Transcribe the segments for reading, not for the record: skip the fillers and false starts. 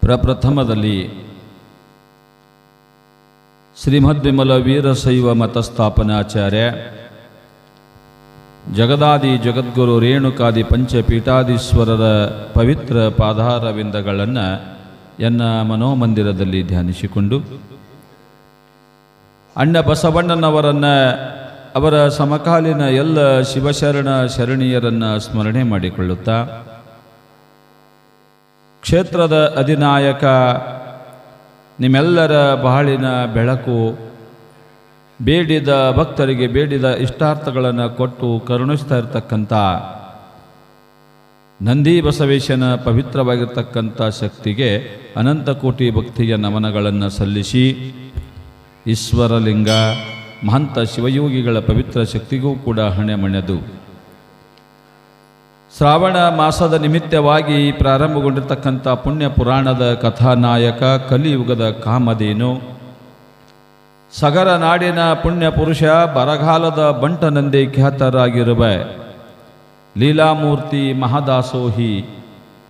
ಪ್ರಪ್ರಥಮದಲ್ಲಿ ಶ್ರೀಮದ್ವಿಮಲ ವೀರಶೈವ ಮತಸ್ಥಾಪನಾಚಾರ್ಯ ಜಗದಾದಿ ಜಗದ್ಗುರು ರೇಣುಕಾದಿ ಪಂಚಪೀಠಾಧೀಶ್ವರರ ಪವಿತ್ರ ಪಾದಾರವಿಂದಗಳನ್ನು ಎನ್ನ ಮನೋಮಂದಿರದಲ್ಲಿ ಧ್ಯಾನಿಸಿಕೊಂಡು ಅಣ್ಣ ಬಸವಣ್ಣನವರನ್ನು ಅವರ ಸಮಕಾಲೀನ ಎಲ್ಲ ಶಿವಶರಣ ಶರಣೀಯರನ್ನು ಸ್ಮರಣೆ ಮಾಡಿಕೊಳ್ಳುತ್ತಾ ಕ್ಷೇತ್ರದ ಅಧಿನಾಯಕ ನಿಮ್ಮೆಲ್ಲರ ಬಾಳಿನ ಬೆಳಕು ಬೇಡಿದ ಭಕ್ತರಿಗೆ ಬೇಡಿದ ಇಷ್ಟಾರ್ಥಗಳನ್ನು ಕೊಟ್ಟು ಕರುಣಿಸ್ತಾ ಇರತಕ್ಕಂಥ ನಂದಿ ಬಸವೇಶನ ಪವಿತ್ರವಾಗಿರ್ತಕ್ಕಂಥ ಶಕ್ತಿಗೆ ಅನಂತ ಕೋಟಿ ಭಕ್ತಿಯ ನಮನಗಳನ್ನು ಸಲ್ಲಿಸಿ ಈಶ್ವರಲಿಂಗ ಮಹಂತ ಶಿವಯೋಗಿಗಳ ಪವಿತ್ರ ಶಕ್ತಿಗೂ ಕೂಡ ಹಣೆಮಣೆದು ಶ್ರಾವಣ ಮಾಸದ ನಿಮಿತ್ತವಾಗಿ ಪ್ರಾರಂಭಗೊಂಡಿರ್ತಕ್ಕಂಥ ಪುಣ್ಯ ಪುರಾಣದ ಕಥಾನಾಯಕ ಕಲಿಯುಗದ ಕಾಮಧೇನು ಸಗರ ನಾಡಿನ ಪುಣ್ಯ ಪುರುಷ ಬರಗಾಲದ ಬಂಟನಂದೇ ಖ್ಯಾತರಾಗಿರುವ ಲೀಲಾಮೂರ್ತಿ ಮಹಾದಾಸೋಹಿ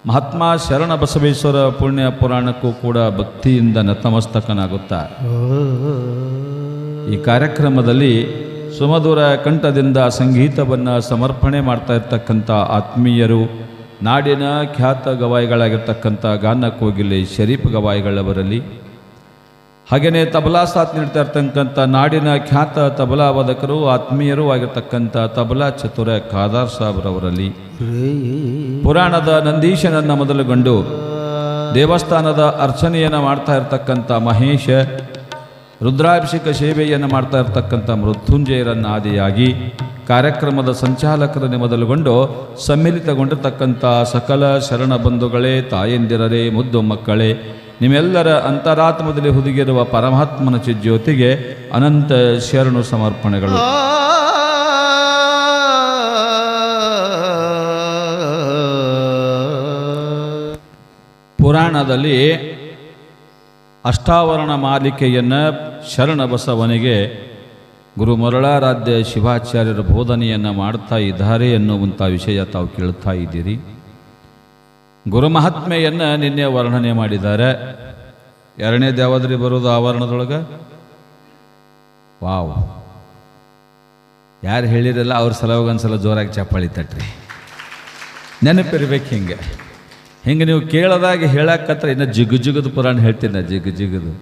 ಮಹಾತ್ಮ ಶರಣ ಬಸವೇಶ್ವರ ಪುಣ್ಯ ಪುರಾಣಕ್ಕೂ ಕೂಡ ಭಕ್ತಿಯಿಂದ ನತಮಸ್ತಕನಾಗುತ್ತಾ ಈ ಕಾರ್ಯಕ್ರಮದಲ್ಲಿ ಸುಮಧುರ ಕಂಠದಿಂದ ಸಂಗೀತವನ್ನು ಸಮರ್ಪಣೆ ಮಾಡ್ತಾ ಇರ್ತಕ್ಕಂಥ ಆತ್ಮೀಯರು ನಾಡಿನ ಖ್ಯಾತ ಗವಾಯಿಗಳಾಗಿರ್ತಕ್ಕಂಥ ಗಾನ ಕೋಗಿಲೆ ಶರೀಫ್ ಗವಾಯಿಗಳವರಲ್ಲಿ ಹಾಗೆಯೇ ತಬಲಾ ಸಾಥ್ ನೀಡ್ತಾ ಇರ್ತಕ್ಕಂಥ ನಾಡಿನ ಖ್ಯಾತ ತಬಲಾ ವಾದಕರು ಆತ್ಮೀಯರು ಆಗಿರ್ತಕ್ಕಂಥ ತಬಲಾ ಚತುರ ಖಾದಾರ್ ಸಾಬ್ರವರಲ್ಲಿ ಪುರಾಣದ ನಂದೀಶನನ್ನು ಮೊದಲುಗೊಂಡು ದೇವಸ್ಥಾನದ ಅರ್ಚನೆಯನ್ನು ಮಾಡ್ತಾ ಇರ್ತಕ್ಕಂಥ ಮಹೇಶ ರುದ್ರಾಭಿಷೇಕ ಸೇವೆಯನ್ನು ಮಾಡ್ತಾ ಇರ್ತಕ್ಕಂಥ ಮೃತ್ಯುಂಜಯರನ್ನು ಆದಿಯಾಗಿ ಕಾರ್ಯಕ್ರಮದ ಸಂಚಾಲಕರನ್ನೇ ಮೊದಲುಗೊಂಡು ಸಮ್ಮಿಲಿತಗೊಂಡಿರ್ತಕ್ಕಂಥ ಸಕಲ ಶರಣ ಬಂಧುಗಳೇ ತಾಯಂದಿರರೇ ಮುದ್ದು ಮಕ್ಕಳೇ ನಿಮ್ಮೆಲ್ಲರ ಅಂತರಾತ್ಮದಲ್ಲಿ ಹುದುಗಿರುವ ಪರಮಾತ್ಮನ ಚಿಜ್ಯೋತಿಗೆ ಅನಂತ ಶರಣು ಸಮರ್ಪಣೆಗಳು. ಪುರಾಣದಲ್ಲಿ ಅಷ್ಟಾವರಣ ಮಾಲಿಕೆಯನ್ನು ಶರಣ ಬಸವನಿಗೆ ಗುರು ಮರಳಾರಾಧ್ಯ ಶಿವಾಚಾರ್ಯರ ಬೋಧನೆಯನ್ನು ಮಾಡ್ತಾ ಇದ್ದಾರೆ ಎನ್ನುವಂಥ ವಿಷಯ ತಾವು ಕೇಳ್ತಾ ಇದ್ದೀರಿ. ಗುರುಮಹಾತ್ಮೆಯನ್ನು ನಿನ್ನೆ ವರ್ಣನೆ ಮಾಡಿದ್ದಾರೆ. ಎರಡನೇದು ಯಾವ್ದ್ರಿ ಬರೋದು ಆವರಣದೊಳಗೆ? ವಾವ್, ಯಾರು ಹೇಳಿರಲ್ಲ ಅವ್ರ ಸಲುವಾಗಿ ಒಂದ್ಸಲ ಜೋರಾಗಿ ಚಪ್ಪಾಳಿ ತಟ್ರಿ. ನೆನಪಿರ್ಬೇಕು ಹಿಂಗೆ ನೀವು ಕೇಳೋದಾಗಿ ಹೇಳಕ್ಕತ್ರ ಇನ್ನು ಜಿಗದು ಪುರಾಣ ಹೇಳ್ತೀನಿ, ಜಿಗದು.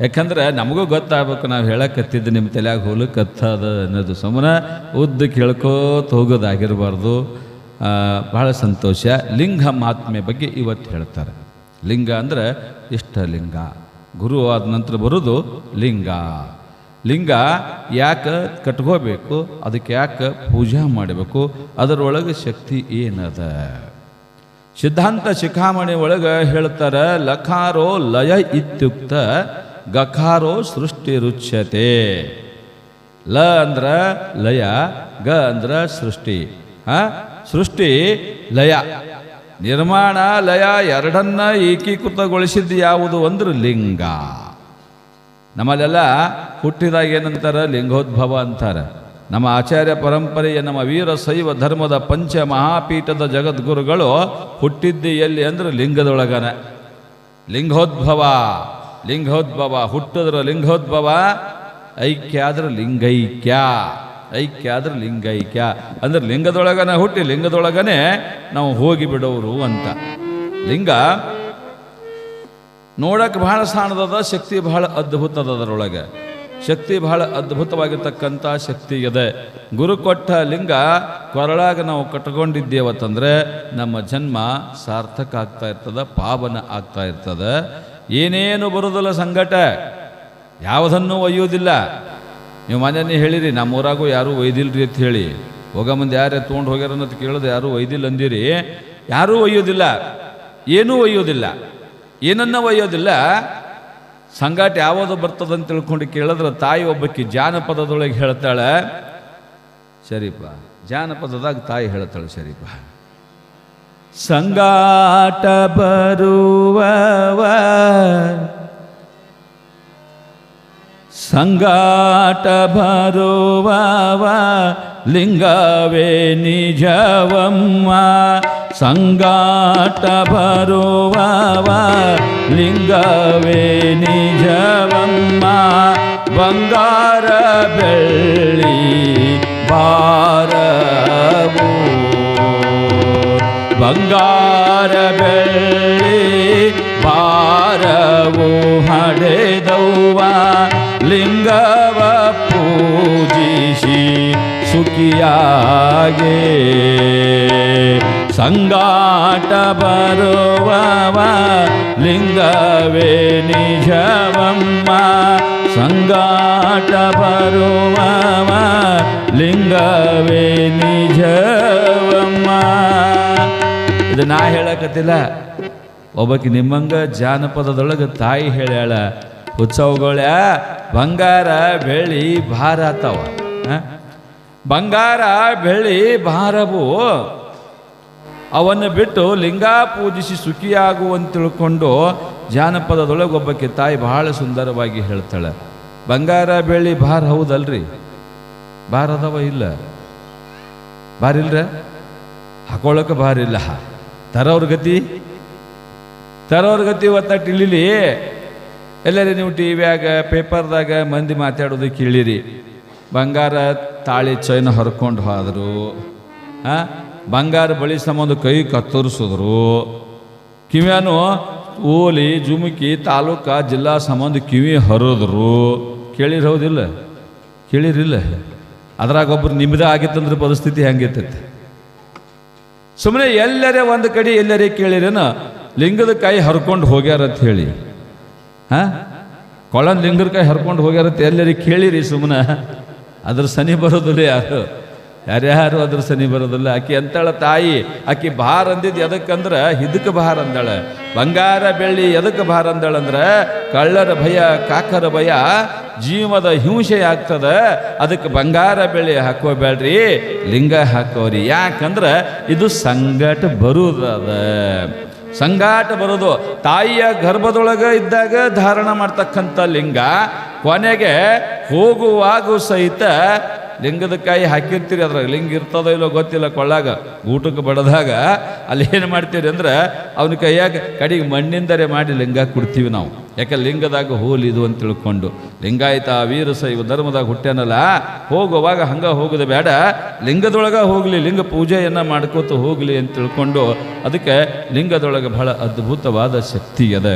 ಯಾಕಂದ್ರೆ ನಮಗೂ ಗೊತ್ತಾಗಬೇಕು ನಾವು ಹೇಳಕತ್ತಿದ್ದು ನಿಮ್ಮ ತಲೆಯಾಗ ಹೋಲಕ್ಕತ್ತದ ಅನ್ನೋದು. ಸುಮ್ಮನೆ ಉದ್ದಕ್ಕೆ ಹೇಳ್ಕೋತ ಹೋಗೋದಾಗಿರಬಾರ್ದು. ಬಹಳ ಸಂತೋಷ. ಲಿಂಗ ಮಹಾತ್ಮೆ ಬಗ್ಗೆ ಇವತ್ತು ಹೇಳ್ತಾರೆ. ಲಿಂಗ ಅಂದರೆ ಇಷ್ಟಲಿಂಗ, ಗುರು ಆದ ನಂತರ ಬರೋದು ಲಿಂಗ. ಲಿಂಗ ಯಾಕೆ ಕಟ್ಕೋಬೇಕು, ಅದಕ್ಕೆ ಯಾಕೆ ಪೂಜಾ ಮಾಡಬೇಕು, ಅದರೊಳಗೆ ಶಕ್ತಿ ಏನದ? ಸಿದ್ಧಾಂತ ಶಿಖಾಮಣಿ ಒಳಗೆ ಹೇಳ್ತಾರೆ, ಲಕಾರೋ ಲಯ ಇತ್ಯುಕ್ತ ಗಕಾರೋ ಸೃಷ್ಟಿ ರುಚ್ಯತೆ. ಲ ಅಂದ್ರ ಲಯ, ಗ ಅಂದ್ರ ಸೃಷ್ಟಿ. ಸೃಷ್ಟಿ ಲಯ, ನಿರ್ಮಾಣ ಲಯ ಎರಡನ್ನ ಏಕೀಕೃತಗೊಳಿಸಿದ್ದು ಯಾವುದು ಅಂದ್ರೆ ಲಿಂಗ. ನಮ್ಮಲ್ಲೆಲ್ಲ ಹುಟ್ಟಿದಾಗ ಏನಂತಾರೆ? ಲಿಂಗೋದ್ಭವ ಅಂತಾರೆ. ನಮ್ಮ ಆಚಾರ್ಯ ಪರಂಪರೆಯ ನಮ್ಮ ವೀರಶೈವ ಧರ್ಮದ ಪಂಚ ಮಹಾಪೀಠದ ಜಗದ್ಗುರುಗಳು ಹುಟ್ಟಿದ್ದು ಎಲ್ಲಿ ಅಂದ್ರೆ ಲಿಂಗದೊಳಗನ. ಲಿಂಗೋದ್ಭವ ಹುಟ್ಟಿದ್ರ ಲಿಂಗೋದ್ಭವ, ಐಕ್ಯ ಆದ್ರೆ ಲಿಂಗೈಕ್ಯ, ಐಕ್ಯ ಆದ್ರೆ ಲಿಂಗೈಕ್ಯ ಅಂದ್ರೆ ಲಿಂಗದೊಳಗನ ಹುಟ್ಟಿ ಲಿಂಗದೊಳಗನೆ ನಾವು ಹೋಗಿ ಬಿಡೋರು ಅಂತ. ಲಿಂಗ ನೋಡಕ್ಕೆ ಬಹಳ ಸಾಣದದ, ಶಕ್ತಿ ಬಹಳ ಅದ್ಭುತದ. ಅದರೊಳಗೆ ಶಕ್ತಿ ಬಹಳ ಅದ್ಭುತವಾಗಿರ್ತಕ್ಕಂಥ ಶಕ್ತಿ ಇದೆ. ಗುರು ಕೊಟ್ಟ ಲಿಂಗ ಕೊರಳಾಗ ನಾವು ಕಟ್ಕೊಂಡಿದ್ದೇವತ್ತಂದ್ರೆ ನಮ್ಮ ಜನ್ಮ ಸಾರ್ಥಕ ಆಗ್ತಾ ಇರ್ತದೆ, ಪಾವನ ಆಗ್ತಾ ಇರ್ತದೆ. ಏನೇನು ಬರೋದಿಲ್ಲ ಸಂಕಟ, ಯಾವುದನ್ನೂ ಒಯ್ಯೋದಿಲ್ಲ. ನೀವು ಮನೆಯೇ ಹೇಳಿರಿ, ನಮ್ಮೂರಾಗೂ ಯಾರೂ ಒಯ್ದಿಲ್ರಿ ಅಂತ ಹೇಳಿ, ಹೋಗ ಮುಂದೆ ಯಾರೇ ತೊಗೊಂಡು ಹೋಗ್ಯಾರ ಅನ್ನೋದು ಕೇಳೋದು, ಯಾರೂ ಒಯ್ದಿಲ್ಲ ಅಂದಿರಿ. ಯಾರೂ ಒಯ್ಯೋದಿಲ್ಲ, ಏನೂ ಒಯ್ಯೋದಿಲ್ಲ, ಏನನ್ನ ಒಯ್ಯೋದಿಲ್ಲ. ಸಂಗಾಟ ಯಾವುದು ಬರ್ತದಂತ ತಿಳ್ಕೊಂಡು ಕೇಳಿದ್ರೆ ತಾಯಿ ಒಬ್ಬಕ್ಕೆ ಜಾನಪದದೊಳಗೆ ಹೇಳ್ತಾಳೆ ಶರೀಫ. ಜಾನಪದದಾಗ ತಾಯಿ ಹೇಳ್ತಾಳೆ ಶರೀಫ, ಸಂಗಾಟ ಬರುವವ ಸಂಗಾಟ ಬರುವವ ಲಿಂಗವೇ ನಿಜವಮ್ಮ, ಸಂಗಾಟ ಬರುವವ ಲಿಂಗವೇ ನಿಜವಮ್ಮ ಬಂಗಾರ ಬೆಳ್ಳಿ ಭಾರವು ಬಂಗಾರ ಬೆಳ್ಳಿ ಭಾರವು ಹಡೆದವ್ವ ಲಿಂಗವ ಪೂಜಿಸಿ ಸುಖಿಯಾಗೆ ಸಂಗಾಟ ಬರುವವ ಲಿಂಗವೇ ನಿಜವಮ್ಮ ಸಂಗಾಟ ಬರುವವ ಲಿಂಗವೇ ನಿಜವಮ್ಮ. ಇದು ನಾ ಹೇಳಕತ್ತಿಲ್ಲ, ಒಬ್ಬಾಕಿ ನಿಮ್ಮಂಗ ಜಾನಪದದೊಳಗೆ ತಾಯಿ ಹೇಳ್ಯಾಳ, ಉತ್ಸವಗಳ ಬಂಗಾರ ಬೆಳ್ಳಿ ಭಾರ ಆತಾವ. ಬಂಗಾರ ಬೆಳ್ಳಿ ಭಾರವು ಅವನ್ನು ಬಿಟ್ಟು ಲಿಂಗ ಪೂಜಿಸಿ ಸುಖಿಯಾಗುವಂತ ತಿಳ್ಕೊಂಡು ಜಾನಪದದೊಳಗೆ ಒಬ್ಬಕ್ಕೆ ತಾಯಿ ಬಹಳ ಸುಂದರವಾಗಿ ಹೇಳ್ತಾಳೆ. ಬಂಗಾರ ಬೆಳ್ಳಿ ಭಾರ ಹೌದಲ್ರಿ? ಭಾರ ಅದಾವ ಇಲ್ಲ? ಭಾರ ಇಲ್ರ? ಹಾಕೊಳ್ಳೋಕೆ ಭಾರ ಇಲ್ಲ. ತರೋರ್ ಗತಿ ಒತ್ತಟ್ಟು ಇಲ್ಲಿಲಿ. ಎಲ್ಲರೂ ನೀವು ಟಿ ವಿಯಾಗ ಪೇಪರ್ದಾಗ ಮಂದಿ ಮಾತಾಡೋದು ಕೇಳಿರಿ. ಬಂಗಾರ ತಾಳಿ ಚೈನ ಹರ್ಕೊಂಡು ಹೋದರು, ಬಂಗಾರ ಬಳಿ ಸಂಬಂಧ ಕೈ ಕತ್ತರಿಸಿದ್ರು, ಕಿವಿಯಾನು ಓಲಿ ಜುಮುಕಿ ತಾಲೂಕ ಜಿಲ್ಲಾ ಸಂಬಂಧ ಕಿವಿ ಹರಿದ್ರು. ಕೇಳಿರಿ ಹೌದಿಲ್ಲ? ಕೇಳಿರಿಲ್ಲ? ಅದ್ರಾಗ ಒಬ್ರು ನಿಮ್ಮದೇ ಆಗಿತ್ತಂದ್ರೆ ಪರಿಸ್ಥಿತಿ ಹೆಂಗಿರ್ತೈತೆ? ಸುಮ್ಮನೆ ಎಲ್ಲರೇ ಒಂದು ಕಡೆ ಎಲ್ಲರೇ ಕೇಳಿರೇನ ಲಿಂಗದ ಕೈ ಹರ್ಕೊಂಡು ಹೋಗ್ಯಾರಂತ ಹೇಳಿ, ಕೊಳನ್ ಲಿಂಗದ ಕೈ ಹರ್ಕೊಂಡು ಹೋಗ್ಯಾರಂತ ಎಲ್ಲರಿಗೆ ಕೇಳಿರಿ. ಸುಮ್ಮನೆ ಅದ್ರ ಸನಿ ಬರೋದಿಲ್ಲ, ಯಾರ್ಯಾರು ಅದ್ರ ಸನಿ ಬರೋದಿಲ್ಲ. ಆಕಿ ಅಂತಾಳ ತಾಯಿ, ಆಕಿ ಭಾರ ಅಂದಿದ್ದು ಎದಕ್ಕಂದ್ರೆ ಇದಕ್ಕೆ ಭಾರ ಅಂದಾಳ. ಬಂಗಾರ ಬೆಳ್ಳಿ ಎದಕ್ಕೆ ಭಾರ ಅಂದಾಳಂದ್ರೆ ಕಳ್ಳರ ಭಯ ಕಾಕರ ಭಯ ಜೀವದ ಹಿಂಸೆ ಆಗ್ತದ, ಅದಕ್ಕೆ ಬಂಗಾರ ಬೆಳ್ಳಿ ಹಾಕೋಬೇಡ್ರಿ, ಲಿಂಗ ಹಾಕೋರಿ. ಯಾಕಂದ್ರೆ ಇದು ಸಂಗಾಟ ಬರುವುದದ. ಸಂಗಾಟ ಬರೋದು ತಾಯಿಯ ಗರ್ಭದೊಳಗೆ ಇದ್ದಾಗ ಧಾರಣ ಮಾಡ್ತಕ್ಕಂಥ ಲಿಂಗ ಕೊನೆಗೆ ಹೋಗುವಾಗೂ ಸಹಿತ ಲಿಂಗದ ಕಾಯಿ ಹಾಕಿರ್ತೀರಿ. ಅದ್ರಾಗ ಲಿಂಗ ಇರ್ತದೋ ಇಲ್ಲೋ ಗೊತ್ತಿಲ್ಲ. ಕೊಳ್ಳಾಗ ಊಟಕ್ಕೆ ಬಡದಾಗ ಅಲ್ಲಿ ಏನು ಮಾಡ್ತೀರಿ ಅಂದ್ರೆ ಅವನ ಕೈಯಾಗ ಕಡೆಗೆ ಮಣ್ಣಿಂದರೆ ಮಾಡಿ ಲಿಂಗ ಕೊಡ್ತೀವಿ ನಾವು. ಯಾಕೆ ಲಿಂಗದಾಗ ಹೋಲಿ ಇದು ಅಂತ ತಿಳ್ಕೊಂಡು. ಲಿಂಗಾಯತ ವೀರಶೈವ ಧರ್ಮದಾಗ ಹುಟ್ಟ್ಯಾನಲ್ಲ, ಹೋಗುವಾಗ ಹಂಗ ಹೋಗೋದು ಬೇಡ, ಲಿಂಗದೊಳಗೆ ಹೋಗಲಿ, ಲಿಂಗ ಪೂಜೆಯನ್ನು ಮಾಡ್ಕೋತ ಹೋಗಲಿ ಅಂತ ತಿಳ್ಕೊಂಡು. ಅದಕ್ಕೆ ಲಿಂಗದೊಳಗೆ ಬಹಳ ಅದ್ಭುತವಾದ ಶಕ್ತಿ ಅದ.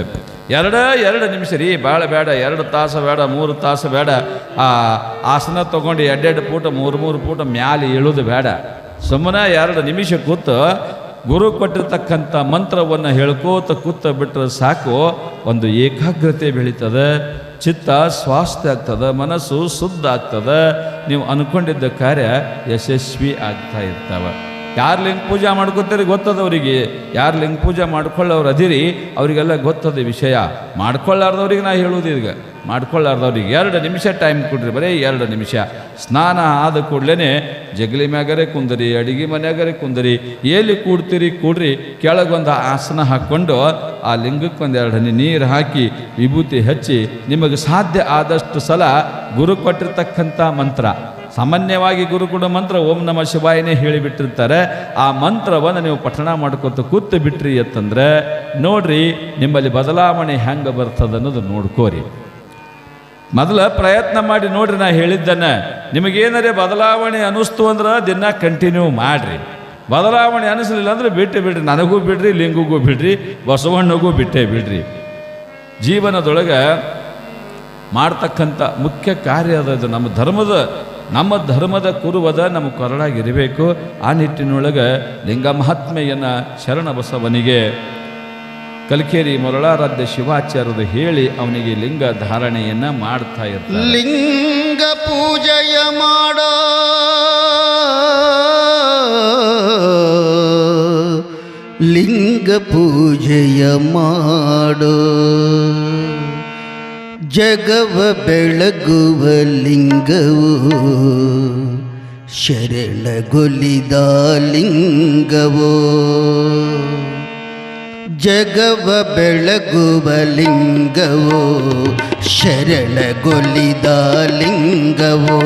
ಎರಡು ನಿಮಿಷ ರೀ, ಭಾಳ ಬೇಡ, 2 ತಾಸು ಬೇಡ, 3 ತಾಸು ಬೇಡ. ಆ ಆಸನ ತಗೊಂಡು 2 ಫೂಟ 3 ಫೂಟ ಮ್ಯಾಲೆ ಇಳೋದು ಬೇಡ. ಸುಮ್ಮನೆ 2 ನಿಮಿಷ ಕೂತು ಗುರು ಕೊಟ್ಟಿರ್ತಕ್ಕಂಥ ಮಂತ್ರವನ್ನು ಹೇಳ್ಕೋತ ಕೂತ ಬಿಟ್ಟರೆ ಸಾಕು. ಒಂದು ಏಕಾಗ್ರತೆ ಬೆಳೀತದೆ, ಚಿತ್ತ ಸ್ವಾಸ್ಥ್ಯ ಆಗ್ತದೆ, ಮನಸ್ಸು ಶುದ್ಧ ಆಗ್ತದೆ, ನೀವು ಅಂದ್ಕೊಂಡಿದ್ದ ಕಾರ್ಯ ಯಶಸ್ವಿ ಆಗ್ತಾ ಇರ್ತಾವೆ. ಯಾರು ಲಿಂಗ ಪೂಜೆ ಮಾಡ್ಕೋತೀರಿ ಗೊತ್ತದ ಅವರಿಗೆ, ಯಾರು ಲಿಂಗ ಪೂಜೆ ಮಾಡ್ಕೊಳ್ಳೋರು ಅದಿರಿ ಅವರಿಗೆಲ್ಲ ಗೊತ್ತದ ವಿಷಯ. ಮಾಡ್ಕೊಳ್ಳಾರ್ದವ್ರಿಗೆ ನಾ ಹೇಳೋದು, ಈಗ ಮಾಡ್ಕೊಳ್ಳಾರ್ದವ್ರಿಗೆ 2 ನಿಮಿಷ ಟೈಮ್ ಕೊಡ್ರಿ, ಬರೀ 2 ನಿಮಿಷ. ಸ್ನಾನ ಆದ ಕೂಡಲೇ ಜಗಲಿ ಮ್ಯಾಗರೆ ಕುಂದರಿ, ಅಡಿಗೆ ಮನ್ಯಾಗರೆ ಕುಂದರಿ, ಎಲ್ಲಿ ಕೂಡ್ತೀರಿ ಕೂಡ್ರಿ, ಕೆಳಗೊಂದು ಆಸನ ಹಾಕ್ಕೊಂಡು ಆ ಲಿಂಗಕ್ಕೆ 2 ಹನಿ ನೀರು ಹಾಕಿ ವಿಭೂತಿ ಹಚ್ಚಿ ನಿಮಗೆ ಸಾಧ್ಯ ಆದಷ್ಟು ಸಲ ಗುರು ಕೊಟ್ಟಿರ್ತಕ್ಕಂಥ ಮಂತ್ರ, ಸಾಮಾನ್ಯವಾಗಿ ಗುರುಕುಲ ಮಂತ್ರ ಓಂ ನಮಃ ಶಿವಾಯನೇ ಹೇಳಿಬಿಟ್ಟಿರ್ತಾರೆ. ಆ ಮಂತ್ರವನ್ನು ನೀವು ಪಠಣ ಮಾಡ್ಕೊತ ಕೂತು ಬಿಟ್ರಿ ಅಂತಂದ್ರೆ ನೋಡ್ರಿ ನಿಮ್ಮಲ್ಲಿ ಬದಲಾವಣೆ ಹೆಂಗೆ ಬರ್ತದೆ ಅನ್ನೋದು ನೋಡ್ಕೋರಿ. ಮೊದಲ ಪ್ರಯತ್ನ ಮಾಡಿ ನೋಡ್ರಿ. ನಾ ಹೇಳಿದ್ದನ್ನ ನಿಮಗೇನಾರೇ ಬದಲಾವಣೆ ಅನ್ನಿಸ್ತು ಅಂದ್ರೆ ದಿನ ಕಂಟಿನ್ಯೂ ಮಾಡ್ರಿ. ಬದಲಾವಣೆ ಅನ್ನಿಸ್ಲಿಲ್ಲ ಅಂದ್ರೆ ಬಿಡ್ರಿ. ನನಗೂ ಬಿಡ್ರಿ, ಲಿಂಗಗೂ ಬಿಡ್ರಿ, ಬಸವಣ್ಣಗೂ ಬಿಟ್ಟೇ ಬಿಡ್ರಿ. ಜೀವನದೊಳಗೆ ಮಾಡ್ತಕ್ಕಂಥ ಮುಖ್ಯ ಕಾರ್ಯ ಅದು. ನಮ್ಮ ಧರ್ಮದ ಕುರುವದ ನಮ್ಮ ಕೊರಳಾಗಿರಬೇಕು. ಆ ನಿಟ್ಟಿನೊಳಗೆ ಲಿಂಗ ಮಹಾತ್ಮೆಯನ್ನು ಶರಣ ಬಸವನಿಗೆ ಕಲ್ಕೇರಿ ಮೊರಳಾರಾಧ್ಯ ಶಿವಾಚಾರ್ಯರು ಹೇಳಿ ಅವನಿಗೆ ಲಿಂಗ ಧಾರಣೆಯನ್ನು ಮಾಡ್ತಾ ಇರ್ತಾರೆ. ಲಿಂಗ ಪೂಜೆಯ ಮಾಡೋ ಲಿಂಗ ಪೂಜೆಯ ಮಾಡೋ ಜಗವ ಬೆಳಗುವ ಲಿಂಗವು ಶರಣಗೊಲಿದ ಲಿಂಗವೋ ಜಗವ ಬೆಳಗುವ ಲಿಂಗವೋ ಶರಣಗೊಲಿದ ಲಿಂಗವೋ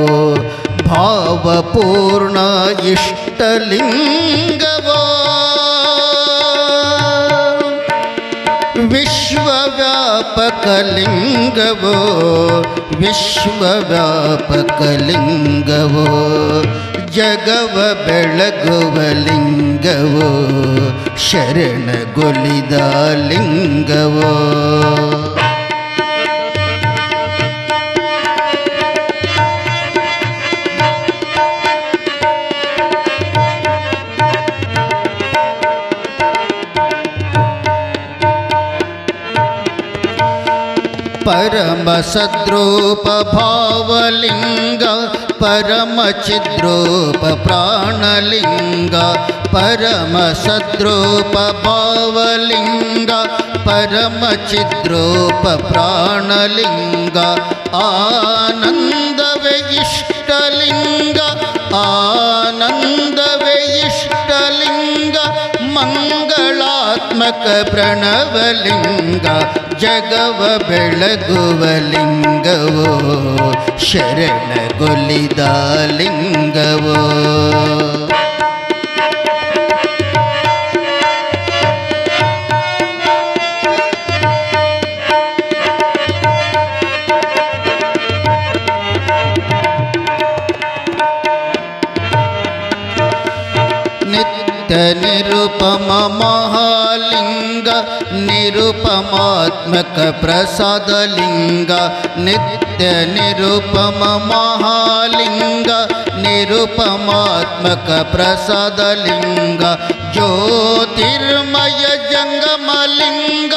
ಭಾವಪೂರ್ಣ ಇಷ್ಟಲಿಂಗವೋ ವಿಶ್ವವ್ಯಾಪಕಲಿಂಗವೋ ವಿಶ್ವವ್ಯಾಪಕಲಿಂಗವೋ ಜಗವ ಬೆಳಗುವ ಲಿಂಗವೋ ಶರಣಗೊಲಿದ ಲಿಂಗವೋ ಪರಮ ಸದ್ರೂಪ ಭಾವಲಿಂಗ ಪರಮ ಚಿದ್ರೂಪ ಪ್ರಾಣಲಿಂಗ ಪರಮ ಸದ್ರೂಪ ಭಾವಲಿಂಗ ಪರಮ ಚಿದ್ರೂಪ ಪ್ರಾಣಲಿಂಗ ಆನಂದವೇ ಇಷ್ಟಲಿಂಗ ಆನಂದವೇ ಇಷ್ಟಲಿಂಗ ಮಂಗಳಾತ್ಮಕ ಪ್ರಣವಲಿಂಗ ಜಗವ ಬೆಳಗುವ ಲಿಂಗವೋ ಶರಣಗೊಲಿದ ಲಿಂಗವೋ ನಿರುಪಮ ಮಹಾಲಿಂಗ ನಿರುಪಮಾತ್ಮಕ ಪ್ರಸಾದಲಿಂಗ ನಿತ್ಯ ನಿರುಪಮ ಮಹಾಲಿಂಗ ನಿರುಪಮಾತ್ಮಕ ಪ್ರಸಾದಲಿಂಗ ಜ್ಯೋತಿರ್ಮಯ ಜಂಗಮಲಿಂಗ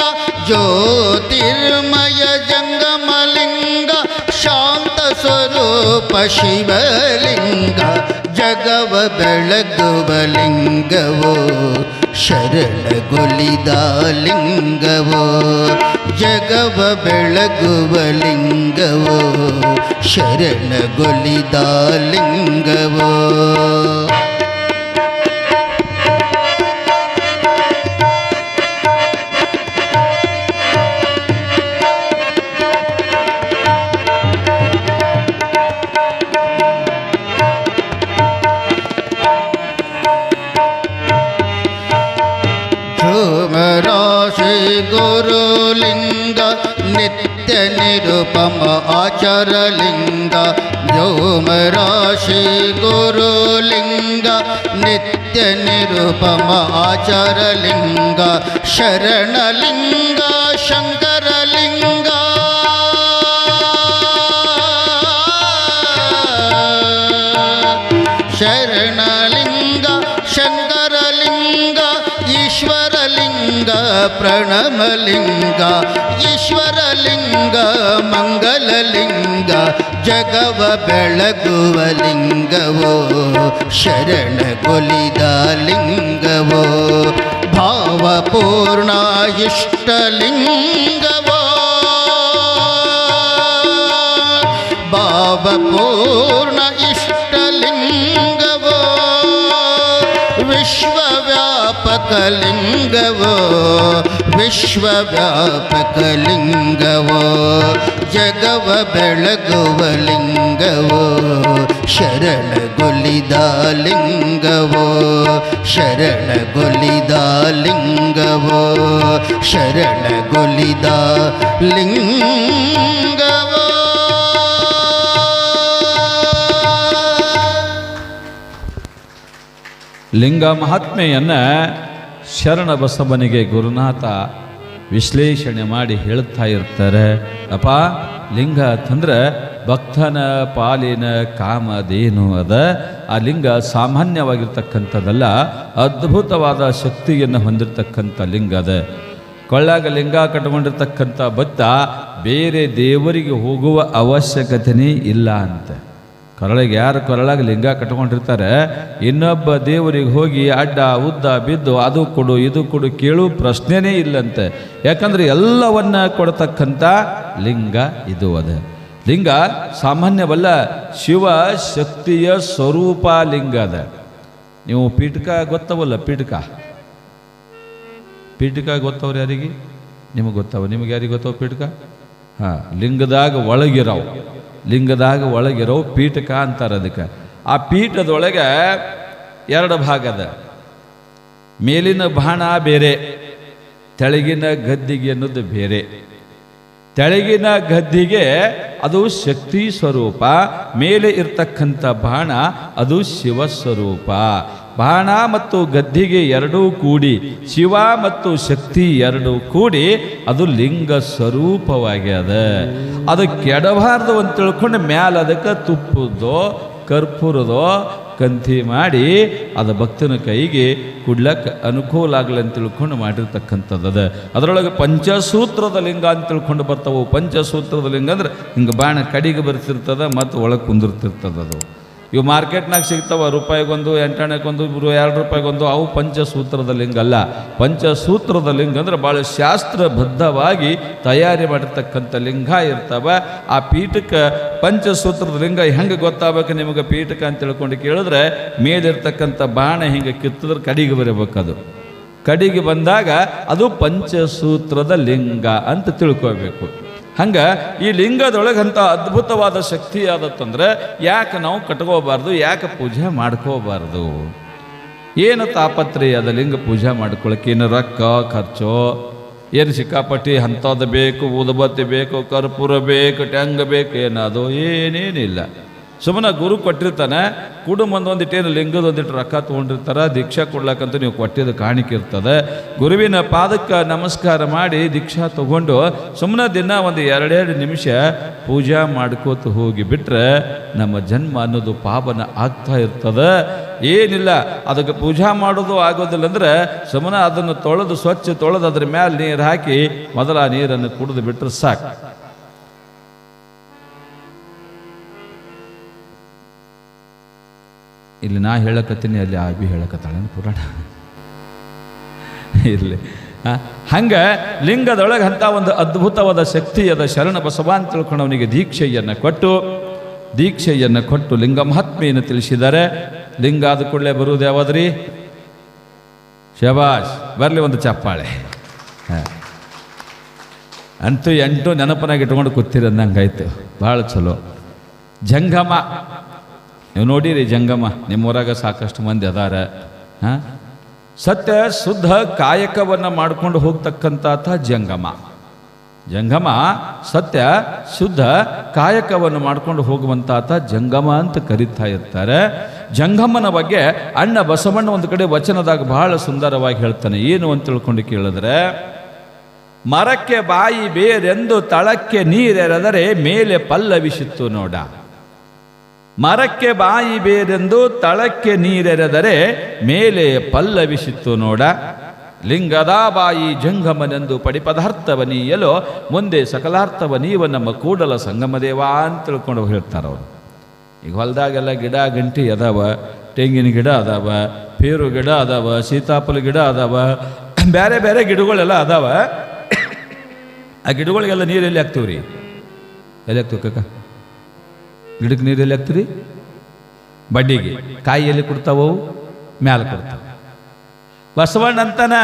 ಜ್ಯೋತಿರ್ಮಯ ಜಂಗಮಲಿಂಗ ಶಾಂತ ಸ್ವರೂಪ ಶಿವಲಿಂಗ ಜಗವ ಬೆಳಗುವ ಲಿಂಗವೋ ಶರಣಗೊಲಿದ ಲಿಂಗವೋ ಜಗವ ಬೆಳಗುವ ಲಿಂಗವೋ ಶರಣಗೊಲಿದ ಲಿಂಗವೋ ಗುರುಲಿಂಗ ನಿತ್ಯ ನಿರುಪಮ ಆಚಾರಲಿಂಗ ವ್ಯೋಮರಾಶಿ ಗುರುಲಿಂಗ ನಿತ್ಯ ನಿರುಪಮ ಆಚಾರಲಿಂಗ ಶರಣಲಿಂಗ ಶಂಕರಲಿಂಗ ಶರಣಲಿಂಗ ಶಂಕರಲಿಂಗ ಈಶ್ವರಲಿಂಗ ಪ್ರಣಮಲಿಂಗ ಈಶ್ವರಲಿಂಗ ಮಂಗಲಲಿಂಗ ಜಗವ ಬೆಳಗುವ ಲಿಂಗವೋ ಶರಣಗೊಲಿದ ಲಿಂಗವೋ ಭಾವಪೂರ್ಣ ಇಷ್ಟಲಿಂಗವೋ ಭಾವಪೂರ್ಣ ಇಷ್ಟಲಿಂಗವೋ ವಿಶ್ವವ್ಯಾಪಕಲಿಂಗವೋ ವಿಶ್ವವ್ಯಾಪಕಲಿಂಗವೋ ಜಗವ ಬೆಳಗುವ ಲಿಂಗವೋ ಶರಣಗೊಲಿದ ಲಿಂಗವೋ ಶರಣಗೊಲಿದ ಲಿಂಗವೋ ಶರಣಗೊಲಿದ ಲಿಂಗವೋ ಲಿಂಗ ಮಹಾತ್ಮೆಯನ್ನು ಶರಣ ಬಸವನಿಗೆ ಗುರುನಾಥ ವಿಶ್ಲೇಷಣೆ ಮಾಡಿ ಹೇಳ್ತಾ ಇರ್ತಾರೆ. ಅಪ್ಪ, ಲಿಂಗ ಅಂತಂದ್ರೆ ಭಕ್ತನ ಪಾಲಿನ ಕಾಮದೇನು ಅದ. ಆ ಲಿಂಗ ಸಾಮಾನ್ಯವಾಗಿರ್ತಕ್ಕಂಥದ್ದಲ್ಲ, ಅದ್ಭುತವಾದ ಶಕ್ತಿಯನ್ನು ಹೊಂದಿರತಕ್ಕಂಥ ಲಿಂಗ ಅದ. ಕೊಳ್ಳಾಗ ಲಿಂಗ ಕಟ್ಕೊಂಡಿರ್ತಕ್ಕಂಥ ಭಕ್ತ ಬೇರೆ ದೇವರಿಗೆ ಹೋಗುವ ಅವಶ್ಯಕತೆನೇ ಇಲ್ಲ ಅಂತ. ಯಾರು ಕೊರಳಾಗ ಲಿಂಗ ಕಟ್ಕೊಂಡಿರ್ತಾರೆ, ಇನ್ನೊಬ್ಬ ದೇವರಿಗೆ ಹೋಗಿ ಅಡ್ಡ ಉದ್ದ ಬಿದ್ದು ಅದು ಕೊಡು ಇದು ಕೊಡು ಕೇಳು ಪ್ರಶ್ನೆನೇ ಇಲ್ಲಂತೆ. ಯಾಕಂದ್ರೆ ಎಲ್ಲವನ್ನ ಕೊಡ್ತಕ್ಕಂಥ ಲಿಂಗ ಇದು ಅದ. ಲಿಂಗ ಸಾಮಾನ್ಯವಲ್ಲ, ಶಿವ ಶಕ್ತಿಯ ಸ್ವರೂಪ ಲಿಂಗ ಅದ. ನೀವು ಪೀಠಕ ಗೊತ್ತವಲ್ಲ, ಪೀಠಕ ಗೊತ್ತವ್ರು ಯಾರಿಗೆ? ನಿಮಗೆ ಗೊತ್ತವ? ನಿಮಗೆ ಯಾರಿಗೆ ಗೊತ್ತವ ಪೀಠಕ? ಲಿಂಗದಾಗ ಒಳಗಿರೋ ಪೀಠಕ ಅಂತಾರೆ ಅದಕ್ಕೆ. ಆ ಪೀಠದೊಳಗೆ ಎರಡು ಭಾಗ ಅದ. ಮೇಲಿನ ಬಾಣ ಬೇರೆ, ತೆಳಗಿನ ಗದ್ದಿಗೆ ಅನ್ನೋದು ಬೇರೆ. ತೆಳಗಿನ ಗದ್ದಿಗೆ ಅದು ಶಕ್ತಿ ಸ್ವರೂಪ, ಮೇಲೆ ಇರ್ತಕ್ಕಂಥ ಬಾಣ ಅದು ಶಿವ ಸ್ವರೂಪ. ಬಾಣ ಮತ್ತು ಗದ್ದಿಗೆ ಎರಡೂ ಕೂಡಿ, ಶಿವ ಮತ್ತು ಶಕ್ತಿ ಎರಡೂ ಕೂಡಿ ಅದು ಲಿಂಗ ಸ್ವರೂಪವಾಗ್ಯದ. ಅದು ಕೆಡಬಾರ್ದು ಅಂತ ತಿಳ್ಕೊಂಡು ಮ್ಯಾಲ ಅದಕ್ಕೆ ತುಪ್ಪದೋ ಕರ್ಪೂರದೋ ಕಂತಿ ಮಾಡಿ ಅದು ಭಕ್ತನ ಕೈಗೆ ಕುಡ್ಲಕ್ಕೆ ಅನುಕೂಲ ಆಗಲಿ ಅಂತ ತಿಳ್ಕೊಂಡು ಮಾಡಿರ್ತಕ್ಕಂಥದ್ದು. ಅದರೊಳಗೆ ಪಂಚಸೂತ್ರದ ಲಿಂಗ ಅಂತ ತಿಳ್ಕೊಂಡು ಬರ್ತಾವೆ. ಪಂಚಸೂತ್ರದ ಲಿಂಗ ಅಂದ್ರೆ ಹಿಂಗೆ ಬಾಣ ಕಡಿಗೆ ಬರ್ತಿರ್ತದ ಮತ್ತು ಒಳಗೆ ಕುಂದಿರ್ತಿರ್ತದ. ಅದು ಇವು ಮಾರ್ಕೆಟ್ನಾಗ ಸಿಗ್ತಾವ, ರೂಪಾಯಿಗೊಂದು, 8 ಆಣೆಗೊಂದು, 2 ರೂಪಾಯಿಗೊಂದು. ಅವು ಪಂಚಸೂತ್ರದ ಲಿಂಗ ಅಲ್ಲ. ಪಂಚಸೂತ್ರದ ಲಿಂಗ ಅಂದ್ರೆ ಭಾಳ ಶಾಸ್ತ್ರಬದ್ಧವಾಗಿ ತಯಾರಿ ಮಾಡಿರ್ತಕ್ಕಂಥ ಲಿಂಗ ಇರ್ತವೆ. ಆ ಪೀಠಕ್ಕೆ ಪಂಚಸೂತ್ರದ ಲಿಂಗ ಹೆಂಗೆ ಗೊತ್ತಾಗಬೇಕು ನಿಮಗೆ ಪೀಠಕ್ಕೆ ಅಂತ ತಿಳ್ಕೊಂಡು ಕೇಳಿದ್ರೆ, ಮೇಲಿರ್ತಕ್ಕಂಥ ಬಾಣ ಹಿಂಗೆ ಕಿತ್ತಿದ್ರೆ ಕಡಿಗೆ ಬರಬೇಕು. ಅದು ಕಡಿಗೆ ಬಂದಾಗ ಅದು ಪಂಚಸೂತ್ರದ ಲಿಂಗ ಅಂತ ತಿಳ್ಕೋಬೇಕು. ಹಂಗೆ ಈ ಲಿಂಗದೊಳಗಂಥ ಅದ್ಭುತವಾದ ಶಕ್ತಿ ಆದತ್ತಂದ್ರೆ ಯಾಕೆ ನಾವು ಕಟ್ಕೋಬಾರ್ದು, ಯಾಕೆ ಪೂಜೆ ಮಾಡ್ಕೋಬಾರ್ದು? ಏನು ತಾಪತ್ರೆಯ ಅದ ಲಿಂಗ ಪೂಜೆ ಮಾಡ್ಕೊಳಕ್ಕೆ? ಏನು ರೊಕ್ಕ ಖರ್ಚು, ಏನು ಸಿಕ್ಕಾಪಟ್ಟಿ ಅಂಥದ್ದು ಬೇಕು, ಉದಬತ್ತಿ ಬೇಕು, ಕರ್ಪೂರ ಬೇಕು, ಟ್ಯಾಂಗ್ ಬೇಕು, ಏನದು ಏನೇನಿಲ್ಲ. ಸುಮ್ಮನೆ ಗುರು ಕೊಟ್ಟಿರ್ತಾನೆ, ಒಂದಿಟ್ಟೇನು ಲಿಂಗದ ಒಂದಿಟ್ಟು ರೊಕ್ಕ ತೊಗೊಂಡಿರ್ತಾರೆ. ದೀಕ್ಷಾ ಕೊಡ್ಲಕ್ಕಂತ ನೀವು ಕೊಟ್ಟಿದ್ದು ಕಾಣಿಕೆ ಇರ್ತದೆ. ಗುರುವಿನ ಪಾದಕ್ಕೆ ನಮಸ್ಕಾರ ಮಾಡಿ ದೀಕ್ಷಾ ತಗೊಂಡು ಸುಮ್ಮನೆ ದಿನ ಒಂದು 2 ನಿಮಿಷ ಪೂಜಾ ಮಾಡ್ಕೋತ ಹೋಗಿ ಬಿಟ್ರೆ ನಮ್ಮ ಜನ್ಮ ಅನ್ನೋದು ಪಾವನ ಆಗ್ತಾ ಇರ್ತದೆ. ಏನಿಲ್ಲ, ಅದಕ್ಕೆ ಪೂಜಾ ಮಾಡೋದು ಆಗೋದಿಲ್ಲ ಅಂದ್ರೆ ಸುಮ್ಮನೆ ಅದನ್ನು ತೊಳೆದು ಸ್ವಚ್ಛ ತೊಳೆದು ಅದ್ರ ಮೇಲೆ ನೀರು ಹಾಕಿ ಮೊದಲ ಆ ನೀರನ್ನು ಕುಡಿದು ಬಿಟ್ರೆ ಸಾಕು. ಇಲ್ಲಿ ನಾ ಹೇಳಕತ್ತೀನಿ, ಅಲ್ಲಿ ಆ ಬಿ ಹೇಳಕತ್ತಾಳೆ ಪುರಾಣ ಇರಲಿ. ಹಂಗೆ ಲಿಂಗದೊಳಗೆ ಅಂಥ ಒಂದು ಅದ್ಭುತವಾದ ಶಕ್ತಿ ಅದ. ಶರಣ ಬಸವ ಅಂತ ತಿಳ್ಕೊಂಡು ಅವನಿಗೆ ದೀಕ್ಷೆಯನ್ನು ಕೊಟ್ಟು ಲಿಂಗ ಮಹಾತ್ಮೆಯನ್ನು ತಿಳಿಸಿದ್ದಾರೆ. ಲಿಂಗ ಆದ ಕೂಡಲೇ ಬರುವುದು ಯಾವಾದ್ರಿ? ಶಬಾಷ್, ಬರಲಿ ಒಂದು ಚಪ್ಪಾಳೆ. ಅಂತೂ 8 ನೆನಪನಾಗಿ ಇಟ್ಕೊಂಡು ಕೂತಿರಂದಂಗಾಯ್ತು, ಭಾಳ ಚಲೋ. ಜಂಗಮ ನೀವು ನೋಡಿರಿ, ಜಂಗಮ ನಿಮ್ಮೂರಾಗ ಸಾಕಷ್ಟು ಮಂದಿ ಅದಾರ. ಸತ್ಯ ಶುದ್ಧ ಕಾಯಕವನ್ನು ಮಾಡ್ಕೊಂಡು ಹೋಗ್ತಕ್ಕಂಥ ಜಂಗಮ ಸತ್ಯ ಶುದ್ಧ ಕಾಯಕವನ್ನು ಮಾಡ್ಕೊಂಡು ಹೋಗುವಂತಾತ ಜಂಗಮ ಅಂತ ಕರೀತಾ ಇರ್ತಾರೆ. ಜಂಗಮನ ಬಗ್ಗೆ ಅಣ್ಣ ಬಸವಣ್ಣ ಒಂದು ಕಡೆ ವಚನದಾಗ ಬಹಳ ಸುಂದರವಾಗಿ ಹೇಳ್ತಾನೆ. ಏನು ಅಂತ ತಿಳ್ಕೊಂಡು ಕೇಳಿದ್ರೆ, ಮರಕ್ಕೆ ಬಾಯಿ ಬೇರೆಂದು ತಳಕ್ಕೆ ನೀರೆರೆದರೆ ಮೇಲೆ ಪಲ್ಲವಿಸಿತ್ತು ನೋಡ. ಮರಕ್ಕೆ ಬಾಯಿ ಬೇರೆಂದು ತಳಕ್ಕೆ ನೀರೆರೆದರೆ ಮೇಲೆ ಪಲ್ಲವಿಸಿತ್ತು ನೋಡ. ಲಿಂಗದ ಬಾಯಿ ಜಂಗಮನೆಂದು ಪಡಿಪದಾರ್ಥವನೀಯಲು ಮುಂದೆ ಸಕಲಾರ್ಥವ ನೀವ ನಮ್ಮ ಕೂಡಲ ಸಂಗಮ ದೇವ ಅಂತ ತಿಳ್ಕೊಂಡು ಹೇಳ್ತಾರೆ ಅವರು. ಈಗ ಹೊಲದಾಗೆಲ್ಲ ಗಿಡ ಗಂಟಿ ಅದಾವ, ತೆಂಗಿನ ಗಿಡ ಅದಾವ, ಪೇರು ಗಿಡ ಅದಾವ, ಸೀತಾಫಲ ಗಿಡ ಅದಾವ, ಬೇರೆ ಬೇರೆ ಗಿಡಗಳೆಲ್ಲ ಅದಾವ. ಆ ಗಿಡಗಳಿಗೆಲ್ಲ ನೀರು ಎಲ್ಲಿ ಹಾಕ್ತೀವಿ ರೀ? ಎಲ್ಲಿ ಹಾಕ್ತೀವಿ ಕಕ್ಕ? ಗಿಡಕ್ಕೆ ನೀರು ಎಲ್ಲಿ ಹಾಕ್ತೀರಿ? ಬಡ್ಡಿಗೆ. ಕಾಯಿ ಎಲ್ಲಿ ಕೊಡ್ತಾವು? ಮ್ಯಾಲ ಕೊಡ್ತಾವ. ಬಸವಣ್ಣ ಅಂತಾನ,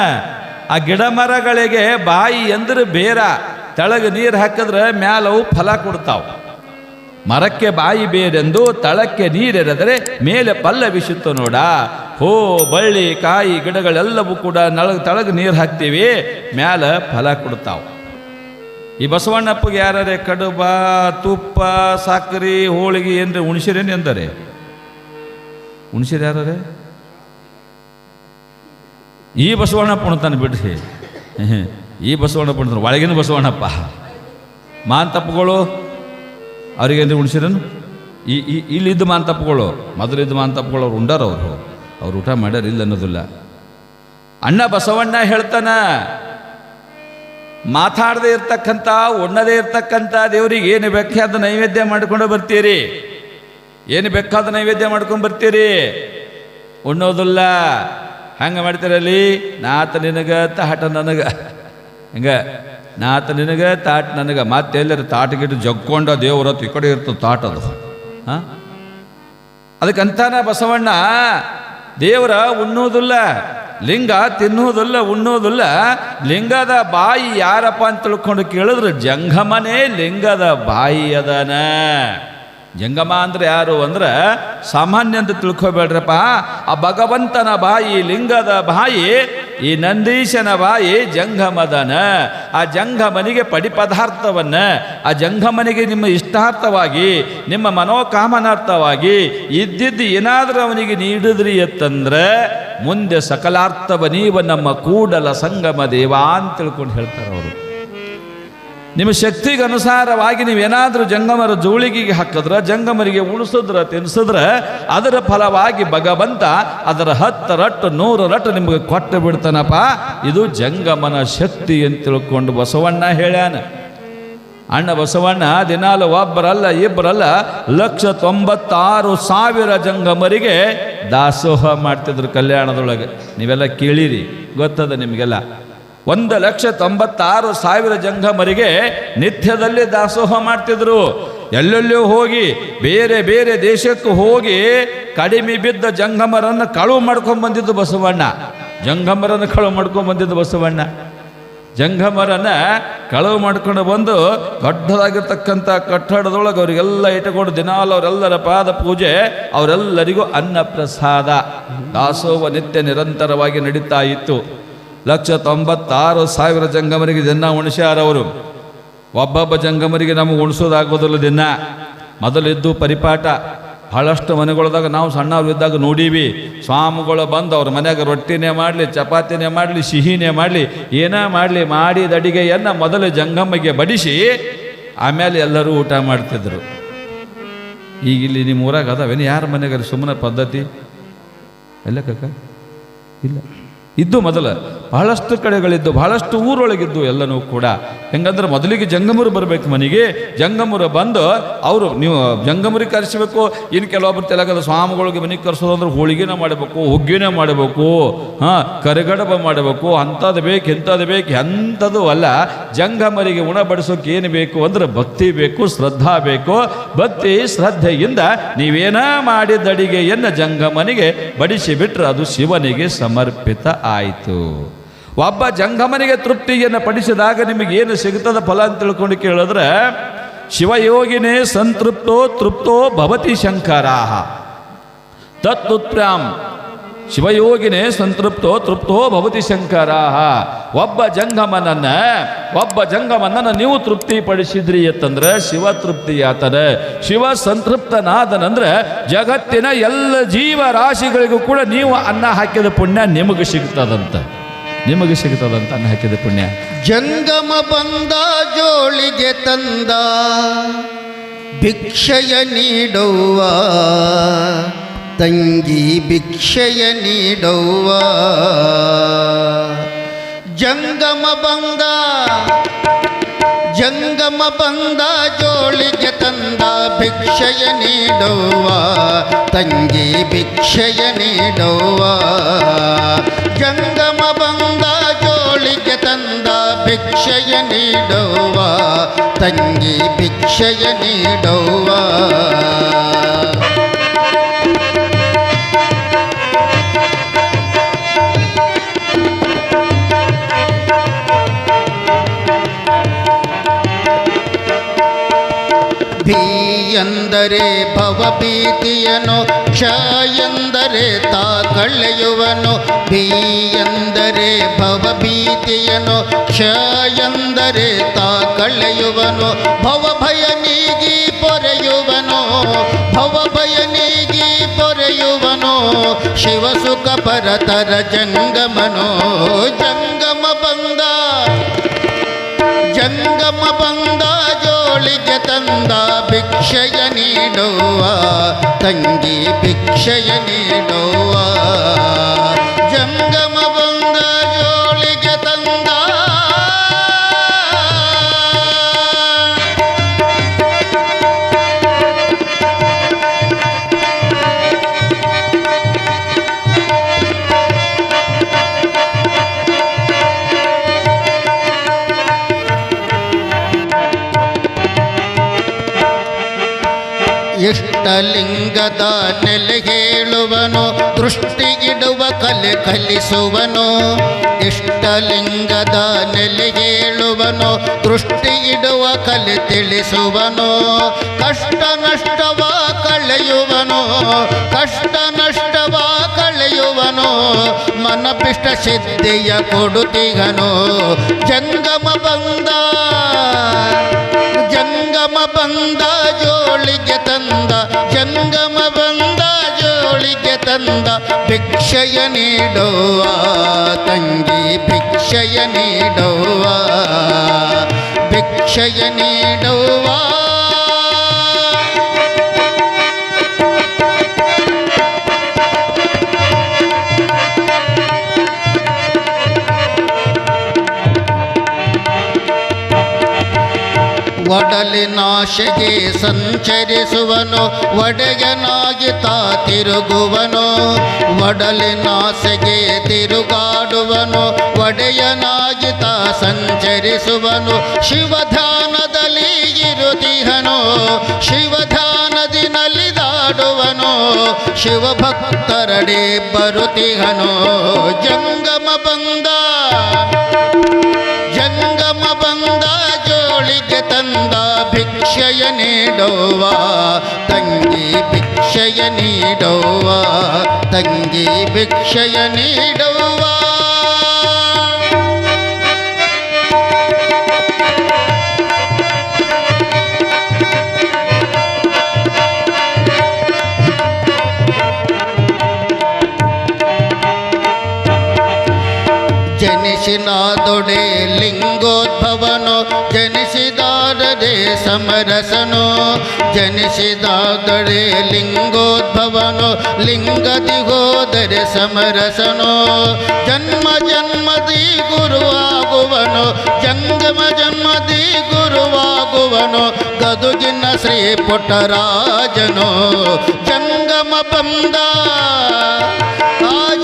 ಆ ಗಿಡ ಮರಗಳಿಗೆ ಬಾಯಿ ಅಂದ್ರೆ ಬೇರ, ತಳಗ ನೀರು ಹಾಕಿದ್ರೆ ಮ್ಯಾಲವು ಫಲ ಕೊಡ್ತಾವ. ಮರಕ್ಕೆ ಬಾಯಿ ಬೇರೆಂದು ತಳಕ್ಕೆ ನೀರೆರೆದರೆ ಮೇಲೆ ಪಲ್ಲವಿಸಿತ್ತು ನೋಡ. ಹೋ ಬಳ್ಳಿ ಕಾಯಿ ಗಿಡಗಳೆಲ್ಲವೂ ಕೂಡ ತಳಗ ನೀರು ಹಾಕ್ತೀವಿ, ಮ್ಯಾಲ ಫಲ ಕೊಡ್ತಾವ. ಈ ಬಸವಣ್ಣಪ್ಪಗೆ ಯಾರೇ ಕಡುಬ, ತುಪ್ಪ, ಸಕ್ಕರೆ, ಹೋಳಿಗೆ ಏನ್ರಿ ಉಣಿಸಿರೇನು ಎಂದರೆ? ಉಣಿಸಿರಿ ಯಾರೇ? ಈ ಬಸವಣ್ಣಪ್ಪ ಉಣ್ತಾನೆ ಬಿಡ್ರಿ. ಈ ಬಸವಣ್ಣಪ್ಪ ಉಣ್ತಾನೆ, ಒಳಗಿನ ಬಸವಣ್ಣಪ್ಪ. ಮಾಂತಪ್ಪಗಳು ಅವ್ರಿಗೇನ್ರಿ ಉಣಿಸಿರೇನು? ಇಲ್ಲಿದ್ದ ಮಾಂತಪ್ಪಗಳು, ಮೊದಲಿದ್ದ ಮಾಂತಪ್ಪಗಳು ಅವ್ರು ಉಂಡಾರ, ಅವ್ರು ಊಟ ಮಾಡ್ಯಾರ ಇಲ್ಲ ಅನ್ನೋದಿಲ್ಲ. ಅಣ್ಣ ಬಸವಣ್ಣ ಹೇಳ್ತಾನ, ಮಾತಾಡದೆ ಇರ್ತಕ್ಕಂಥ, ಉಣ್ಣದೇ ಇರ್ತಕ್ಕಂಥ ದೇವ್ರಿಗೆ ಏನು ಬೇಕಾದ ನೈವೇದ್ಯ ಮಾಡ್ಕೊಂಡು ಬರ್ತೀರಿ, ಏನು ಬೇಕಾದ ನೈವೇದ್ಯ ಮಾಡ್ಕೊಂಡು ಬರ್ತೀರಿ, ಉಣ್ಣೋದಿಲ್ಲ. ಹಂಗೆ ಮಾಡ್ತೀರಲ್ಲಿ, ನಾತ ನಿನಗ ತಾಟ ನನಗ, ಹಿಂಗ ನಾತ ನಿನಗ ತಾಟ ನನಗ. ಮತ್ತೆ ಎಲ್ಲರೂ ತಾಟಗಿಟ್ಟು ಜಗ್ಕೊಂಡ ದೇವ್ರತ್ತು ಈ ಕಡೆ ಇರ್ತದೆ ತಾಟದು. ಅದಕ್ಕಂತಾನ ಬಸವಣ್ಣ, ದೇವರ ಉಣ್ಣೋದಿಲ್ಲ, ಲಿಂಗ ತಿನ್ನೋದಿಲ್ಲ, ಉಣ್ಣೋದಿಲ್ಲ. ಲಿಂಗದ ಬಾಯಿ ಯಾರಪ್ಪ ಅಂತ ತಿಳ್ಕೊಂಡು ಕೇಳಿದ್ರೆ ಜಂಗಮನೇ ಲಿಂಗದ ಬಾಯಿ ಅದನ. ಜಂಗಮ ಅಂದ್ರೆ ಯಾರು ಅಂದ್ರೆ ಸಾಮಾನ್ಯ ಅಂತ ತಿಳ್ಕೊಬೇಡ್ರಪ್ಪ. ಆ ಭಗವಂತನ ಬಾಯಿ, ಲಿಂಗದ ಬಾಯಿ ಈ ನಂದೀಶನ ಬಾಯಿ ಜಂಗಮದನ. ಆ ಜಂಗಮನಿಗೆ ಪಡಿಪದಾರ್ಥವನ್ನ, ಆ ಜಂಗಮನಿಗೆ ನಿಮ್ಮ ಇಷ್ಟಾರ್ಥವಾಗಿ, ನಿಮ್ಮ ಮನೋಕಾಮನಾರ್ಥವಾಗಿ ಇದ್ದಿದ್ದು ಏನಾದರೂ ಅವನಿಗೆ ನೀಡಿದ್ರಿ ಅಂತಂದ್ರೆ ಮುಂದೆ ಸಕಲಾರ್ಥವ ನೀವ ನಮ್ಮ ಕೂಡಲ ಸಂಗಮ ದೇವ ಅಂತ ತಿಳ್ಕೊಂಡು ಹೇಳ್ತಾರೆ ಅವರು. ನಿಮ್ಮ ಶಕ್ತಿಗೆ ಅನುಸಾರವಾಗಿ ನೀವೇನಾದರೂ ಜಂಗಮರ ಜೋಳಿಗೆಗೆ ಹಾಕಿದ್ರೆ, ಜಂಗಮರಿಗೆ ಉಣಿಸಿದ್ರೆ, ತಿನ್ಸಿದ್ರೆ ಅದರ ಫಲವಾಗಿ ಭಗವಂತ ಅದರ 10 ರಟ್ಟು 100 ರಟ್ಟು ನಿಮಗೆ ಕೊಟ್ಟು ಬಿಡ್ತಾನಪ್ಪ. ಇದು ಜಂಗಮನ ಶಕ್ತಿ ಅಂತ ತಿಳ್ಕೊಂಡು ಬಸವಣ್ಣ ಹೇಳ್ಯಾನ. ಅಣ್ಣ ಬಸವಣ್ಣ ದಿನಾಲು ಒಬ್ಬರಲ್ಲ ಇಬ್ಬರಲ್ಲ 196,000 ಜಂಗಮರಿಗೆ ದಾಸೋಹ ಮಾಡ್ತಿದ್ರು ಕಲ್ಯಾಣದೊಳಗೆ. ನೀವೆಲ್ಲ ಕೇಳಿರಿ, ಗೊತ್ತದ ನಿಮಗೆಲ್ಲ. 1,96,000 ಜಂಗಮರಿಗೆ ನಿತ್ಯದಲ್ಲಿ ದಾಸೋಹ ಮಾಡ್ತಿದ್ರು. ಎಲ್ಲೆಲ್ಲೋ ಹೋಗಿ ಬೇರೆ ಬೇರೆ ದೇಶಕ್ಕೂ ಹೋಗಿ ಕಡಿಮೆ ಬಿದ್ದ ಜಂಗಮರನ್ನು ಕಳುವು ಮಾಡ್ಕೊಂಡು ಬಂದಿದ್ದು ಬಸವಣ್ಣ. ಜಂಗಮರನ್ನು ಕಳುವು ಮಾಡ್ಕೊಂಡು ಬಂದಿದ್ದು ಬಸವಣ್ಣ. ಜಂಗಮರನ್ನ ಕಳುವು ಮಾಡ್ಕೊಂಡು ಬಂದು ದೊಡ್ಡದಾಗಿರ್ತಕ್ಕಂಥ ಕಟ್ಟಡದೊಳಗೆ ಅವರಿಗೆಲ್ಲ ಇಟ್ಟುಕೊಂಡು ದಿನಾಲು ಅವರೆಲ್ಲರ ಪಾದ ಪೂಜೆ, ಅವರೆಲ್ಲರಿಗೂ ಅನ್ನ ಪ್ರಸಾದ, ದಾಸೋಹ ನಿತ್ಯ ನಿರಂತರವಾಗಿ ನಡೀತಾ ಇತ್ತು. 196,000 ಜಂಗಮರಿಗೆ ದಿನ ಉಣಿಸ್ಯಾರವರು. ಒಬ್ಬೊಬ್ಬ ಜಂಗಮರಿಗೆ ನಮಗೆ ಉಣಿಸೋದಾಗೋದಿಲ್ಲ ದಿನ. ಮೊದಲಿದ್ದು ಪರಿಪಾಠ. ಬಹಳಷ್ಟು ಮನೆಗಳದಾಗ ನಾವು ಸಣ್ಣವರಿದ್ದಾಗ ನೋಡೀವಿ, ಸ್ವಾಮಿಗಳು ಬಂದು ಅವ್ರ ಮನೆಯಾಗ ರೊಟ್ಟಿನೇ ಮಾಡಲಿ, ಚಪಾತಿನೇ ಮಾಡಲಿ, ಸಿಹಿನೇ ಮಾಡಲಿ, ಏನೇ ಮಾಡಲಿ, ಮಾಡಿದ ಅಡಿಗೆಯನ್ನು ಮೊದಲು ಜಂಗಮ್ಮಗೆ ಬಡಿಸಿ ಆಮೇಲೆ ಎಲ್ಲರೂ ಊಟ ಮಾಡ್ತಿದ್ರು. ಈಗ ಇಲ್ಲಿ ನಿಮ್ಮ ಊರಾಗ ಅದಾವೇನು ಯಾರ ಮನೆಗಾರ ಸುಮ್ಮನೆ ಪದ್ಧತಿ ಎಲ್ಲ ಕಕ್ಕ ಇಲ್ಲ ಇದ್ದು. ಮೊದಲು ಬಹಳಷ್ಟು ಕಡೆಗಳಿದ್ದು, ಬಹಳಷ್ಟು ಊರೊಳಗಿದ್ದು ಎಲ್ಲನೂ ಕೂಡ. ಹೆಂಗಂದ್ರೆ ಮೊದಲಿಗೆ ಜಂಗಮರು ಬರಬೇಕು ಮನೆಗೆ. ಜಂಗಮರು ಬಂದು ಅವರು ನೀವು ಜಂಗಮರಿಗೆ ಕರೆಸಬೇಕು. ಇನ್ನು ಕೆಲವೊಬ್ಬರು ತೆಲಗದ ಸ್ವಾಮಿಗಳಿಗೆ ಮನೆಗೆ ಕರೆಸೋದು ಅಂದ್ರೆ ಹೋಳಿಗೆನೇ ಮಾಡಬೇಕು, ಹುಗ್ಗಿನೇ ಮಾಡಬೇಕು, ಕರಿಗಡಬ ಮಾಡಬೇಕು, ಅಂಥದ್ದು ಬೇಕು ಇಂಥದ್ದು ಬೇಕು, ಎಂಥದ್ದು ಅಲ್ಲ. ಜಂಗಮರಿಗೆ ಉಣಬಡಿಸೋಕೆ ಏನು ಬೇಕು ಅಂದ್ರೆ ಭಕ್ತಿ ಬೇಕು, ಶ್ರದ್ಧಾ ಬೇಕು. ಭಕ್ತಿ ಶ್ರದ್ಧೆಯಿಂದ ನೀವೇನ ಮಾಡಿದ ಅಡಿಗೆಯನ್ನು ಜಂಗಮನಿಗೆ ಬಡಿಸಿ ಬಿಟ್ರೆ ಅದು ಶಿವನಿಗೆ ಸಮರ್ಪಿತ ಆಯಿತು. ಒಬ್ಬ ಜಂಗಮನಿಗೆ ತೃಪ್ತಿಯನ್ನು ಪಡಿಸಿದಾಗ ನಿಮಗೇನು ಸಿಗ್ತದ ಫಲ ಅಂತ ತಿಳ್ಕೊಂಡು ಕೇಳಿದ್ರೆ, ಶಿವಯೋಗಿನೇ ಸಂತೃಪ್ತೋ ತೃಪ್ತೋ ಭವತಿ ಶಂಕರಾಹ ತತ್ಪುತ್ರ್ಯಾಂ. ಶಿವಯೋಗಿನೇ ಸಂತೃಪ್ತೋ ತೃಪ್ತೋ ಭವತಿ ಶಂಕರಾಹ. ಒಬ್ಬ ಜಂಗಮನನ್ನ ನೀವು ತೃಪ್ತಿ ಪಡಿಸಿದ್ರಿ ಅಂತಂದ್ರೆ ಶಿವ ತೃಪ್ತಿಯಾತನೆ. ಶಿವ ಸಂತೃಪ್ತನಾದನಂದ್ರೆ ಜಗತ್ತಿನ ಎಲ್ಲ ಜೀವರಾಶಿಗಳಿಗೂ ಕೂಡ ನೀವು ಅನ್ನ ಹಾಕಿದ ಪುಣ್ಯ ನಿಮಗೆ ಸಿಗ್ತದಂತ ಅನ್ನ ಹಾಕಿದ ಪುಣ್ಯ. ಜಂಗಮ ಬಂದ ಜೋಳಿಗೆ ತಂದ ಭಿಕ್ಷೆಯ ನೀಡುವ ತಂಗಿ ಭಿಕ್ಷೆಯ ನೀಡುವ. ಜಂಗಮ ಬಂದ ಜೋಳಿಗೆ ತಂದ ಭಿಕ್ಷೆಯ ನೀಡುವ ತಂಗಿ ಭಿಕ್ಷೆಯ ನೀಡುವ. ಜಂಗಮ ಬಂದ ಜೋಳಿಗೆ ತಂದ ಭಿಕ್ಷೆಯ ನೀಡುವ ತಂಗಿ ಭಿಕ್ಷೆಯ ನೀಡುವ. ಭೀ ಎಂದರೆ ಭವಭೀತಿಯನು, ಕ್ಷ ಎಂದರೆ ತಾ ಕಳೆಯುವನು. ಭೀ ಎಂದರೆ ಭವಭೀತಿಯನು, ಕ್ಷ ಎಂದರೆ ತಾ ಕಳೆಯುವನು. ಭವಭಯ ನೀಗಿ ಪೊರೆಯುವನು, ಭವಭಯ ನೀಗಿ ಪೊರೆಯುವನು. ಶಿವಸುಖ ಪರತರ ಜಂಗಮನು. ಜಂಗಮ ಬಂದ ಜೋಳಿಗೆ ತಂದ ಭಿಕ್ಷೆಯ ನೀಡುವ ತಂಗಿ ಭಿಕ್ಷೆಯ ನೀಡುವ. ಜಂಗಮ ಬಂದ ಜೋಳಿಗೆ ತಂದ ಇಷ್ಟಲಿಂಗದ ನೆಲೆ ಹೇಳುವನು, ದೃಷ್ಟಿಗಿಡುವ ಕಲೆ ಕಲಿಸುವನು. ಇಷ್ಟಲಿಂಗದ ನೆಲೆ ಹೇಳುವನು, ದೃಷ್ಟಿಗಿಡುವ ಕಲೆ ತಿಳಿಸುವನು. ಕಷ್ಟ ನಷ್ಟವ ಕಳೆಯುವನು, ಕಷ್ಟ ನಷ್ಟವ ಕಳೆಯುವನು. ಕೊಡುತ್ತಿಗನು ಮನಪಿಷ್ಟ ಸಿದ್ಧಿಯ ಕೊಡುತ್ತಿಗನು ಜಂಗಮ ಬಂದ ಜೋಳಿಗೆ ತಂದ ಜಂಗಮ ಬಂದ ಜೋಳಿಗೆ ತಂದ ಭಿಕ್ಷಯ ನೀಡುವ ತಂಗಿ ಭಿಕ್ಷಯ ನೀಡುವ ಭಿಕ್ಷಯ ನೀಡುವ ಒಡಲಿನಾಶೆಗೆ ಸಂಚರಿಸುವನು ಒಡೆಯನಾಗಿ ತಾ ತಿರುಗುವನು ಒಡಲಿನಾಸೆಗೆ ತಿರುಗಾಡುವನು ಒಡೆಯನಾಗಿ ತಾ ಸಂಚರಿಸುವನು ಶಿವಧಾನದಲ್ಲಿ ಇರುತ್ತಿಹನು ಶಿವಧಾನದಿ ನಲಿದಾಡುವನು ಶಿವಭಕ್ತರಡೆ ಬರುತ್ತಿಹನು ಜಂಗಮ ಬಂದ ಜೋಳಿಗೆ ತಂದ ಭಿಕ್ಷಯ ನೀಡುವ ತಂಗಿ ಭಿಕ್ಷಯ ನೀಡುವ ತಂಗಿ ಭಿಕ್ಷಯ ನೀಡುವ ಜನಿಸಿನಾದೊಡೆ ಲಿಂಗೋದ್ಭವನು ಜನಿಸಿದಾರದೆ ಸಮರಸನು ಜನಿಸಿದಾದೊಡೆ ಲಿಂಗೋದ್ಭವನು ಲಿಂಗದಿ ಹೋದರೆ ಸಮರಸನು ಜನ್ಮ ಜನ್ಮದಿ ಗುರುವಾಗುವನು ಜಂಗಮ ಜನ್ಮದಿ ಗುರುವಾಗುವನು ಗದುಗಿನ ಶ್ರೀ ಪುಟ್ಟರಾಜನು ಜಂಗಮ ಬಂದ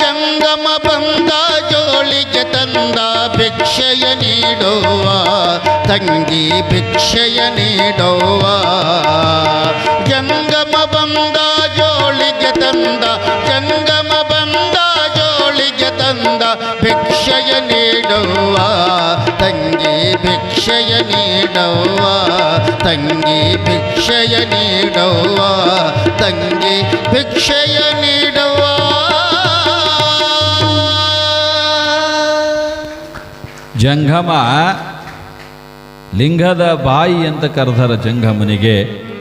ಜಂಗಮ ಬಂದ ಜೋಳಿಗೆ ತಂದ ಭಿಕ್ಷಯ ನೀಡುವ ತಂಗಿ ಭಿಕ್ಷಯ ನೀಡುವ ಜಂಗಮ ಬಂದ ಜೋಳಿಗೆ ತಂದ ಜಂಗಮ ಬಂದ ಜೋಳಿಗೆ ತಂದ ಭಿಕ್ಷಯ ನೀಡುವ ತಂಗಿ ಭಿಕ್ಷಯ ನೀಡುವ ತಂಗಿ ಭಿಕ್ಷಯ ನೀಡುವ ತಂಗಿ ಭಿಕ್ಷಯ ನೀಡುವ ಜಂಗಮ ಲಿಂಗದ ಬಾಯಿ ಅಂತ ಕರೆದರ ಜಂಗಮನಿಗೆ.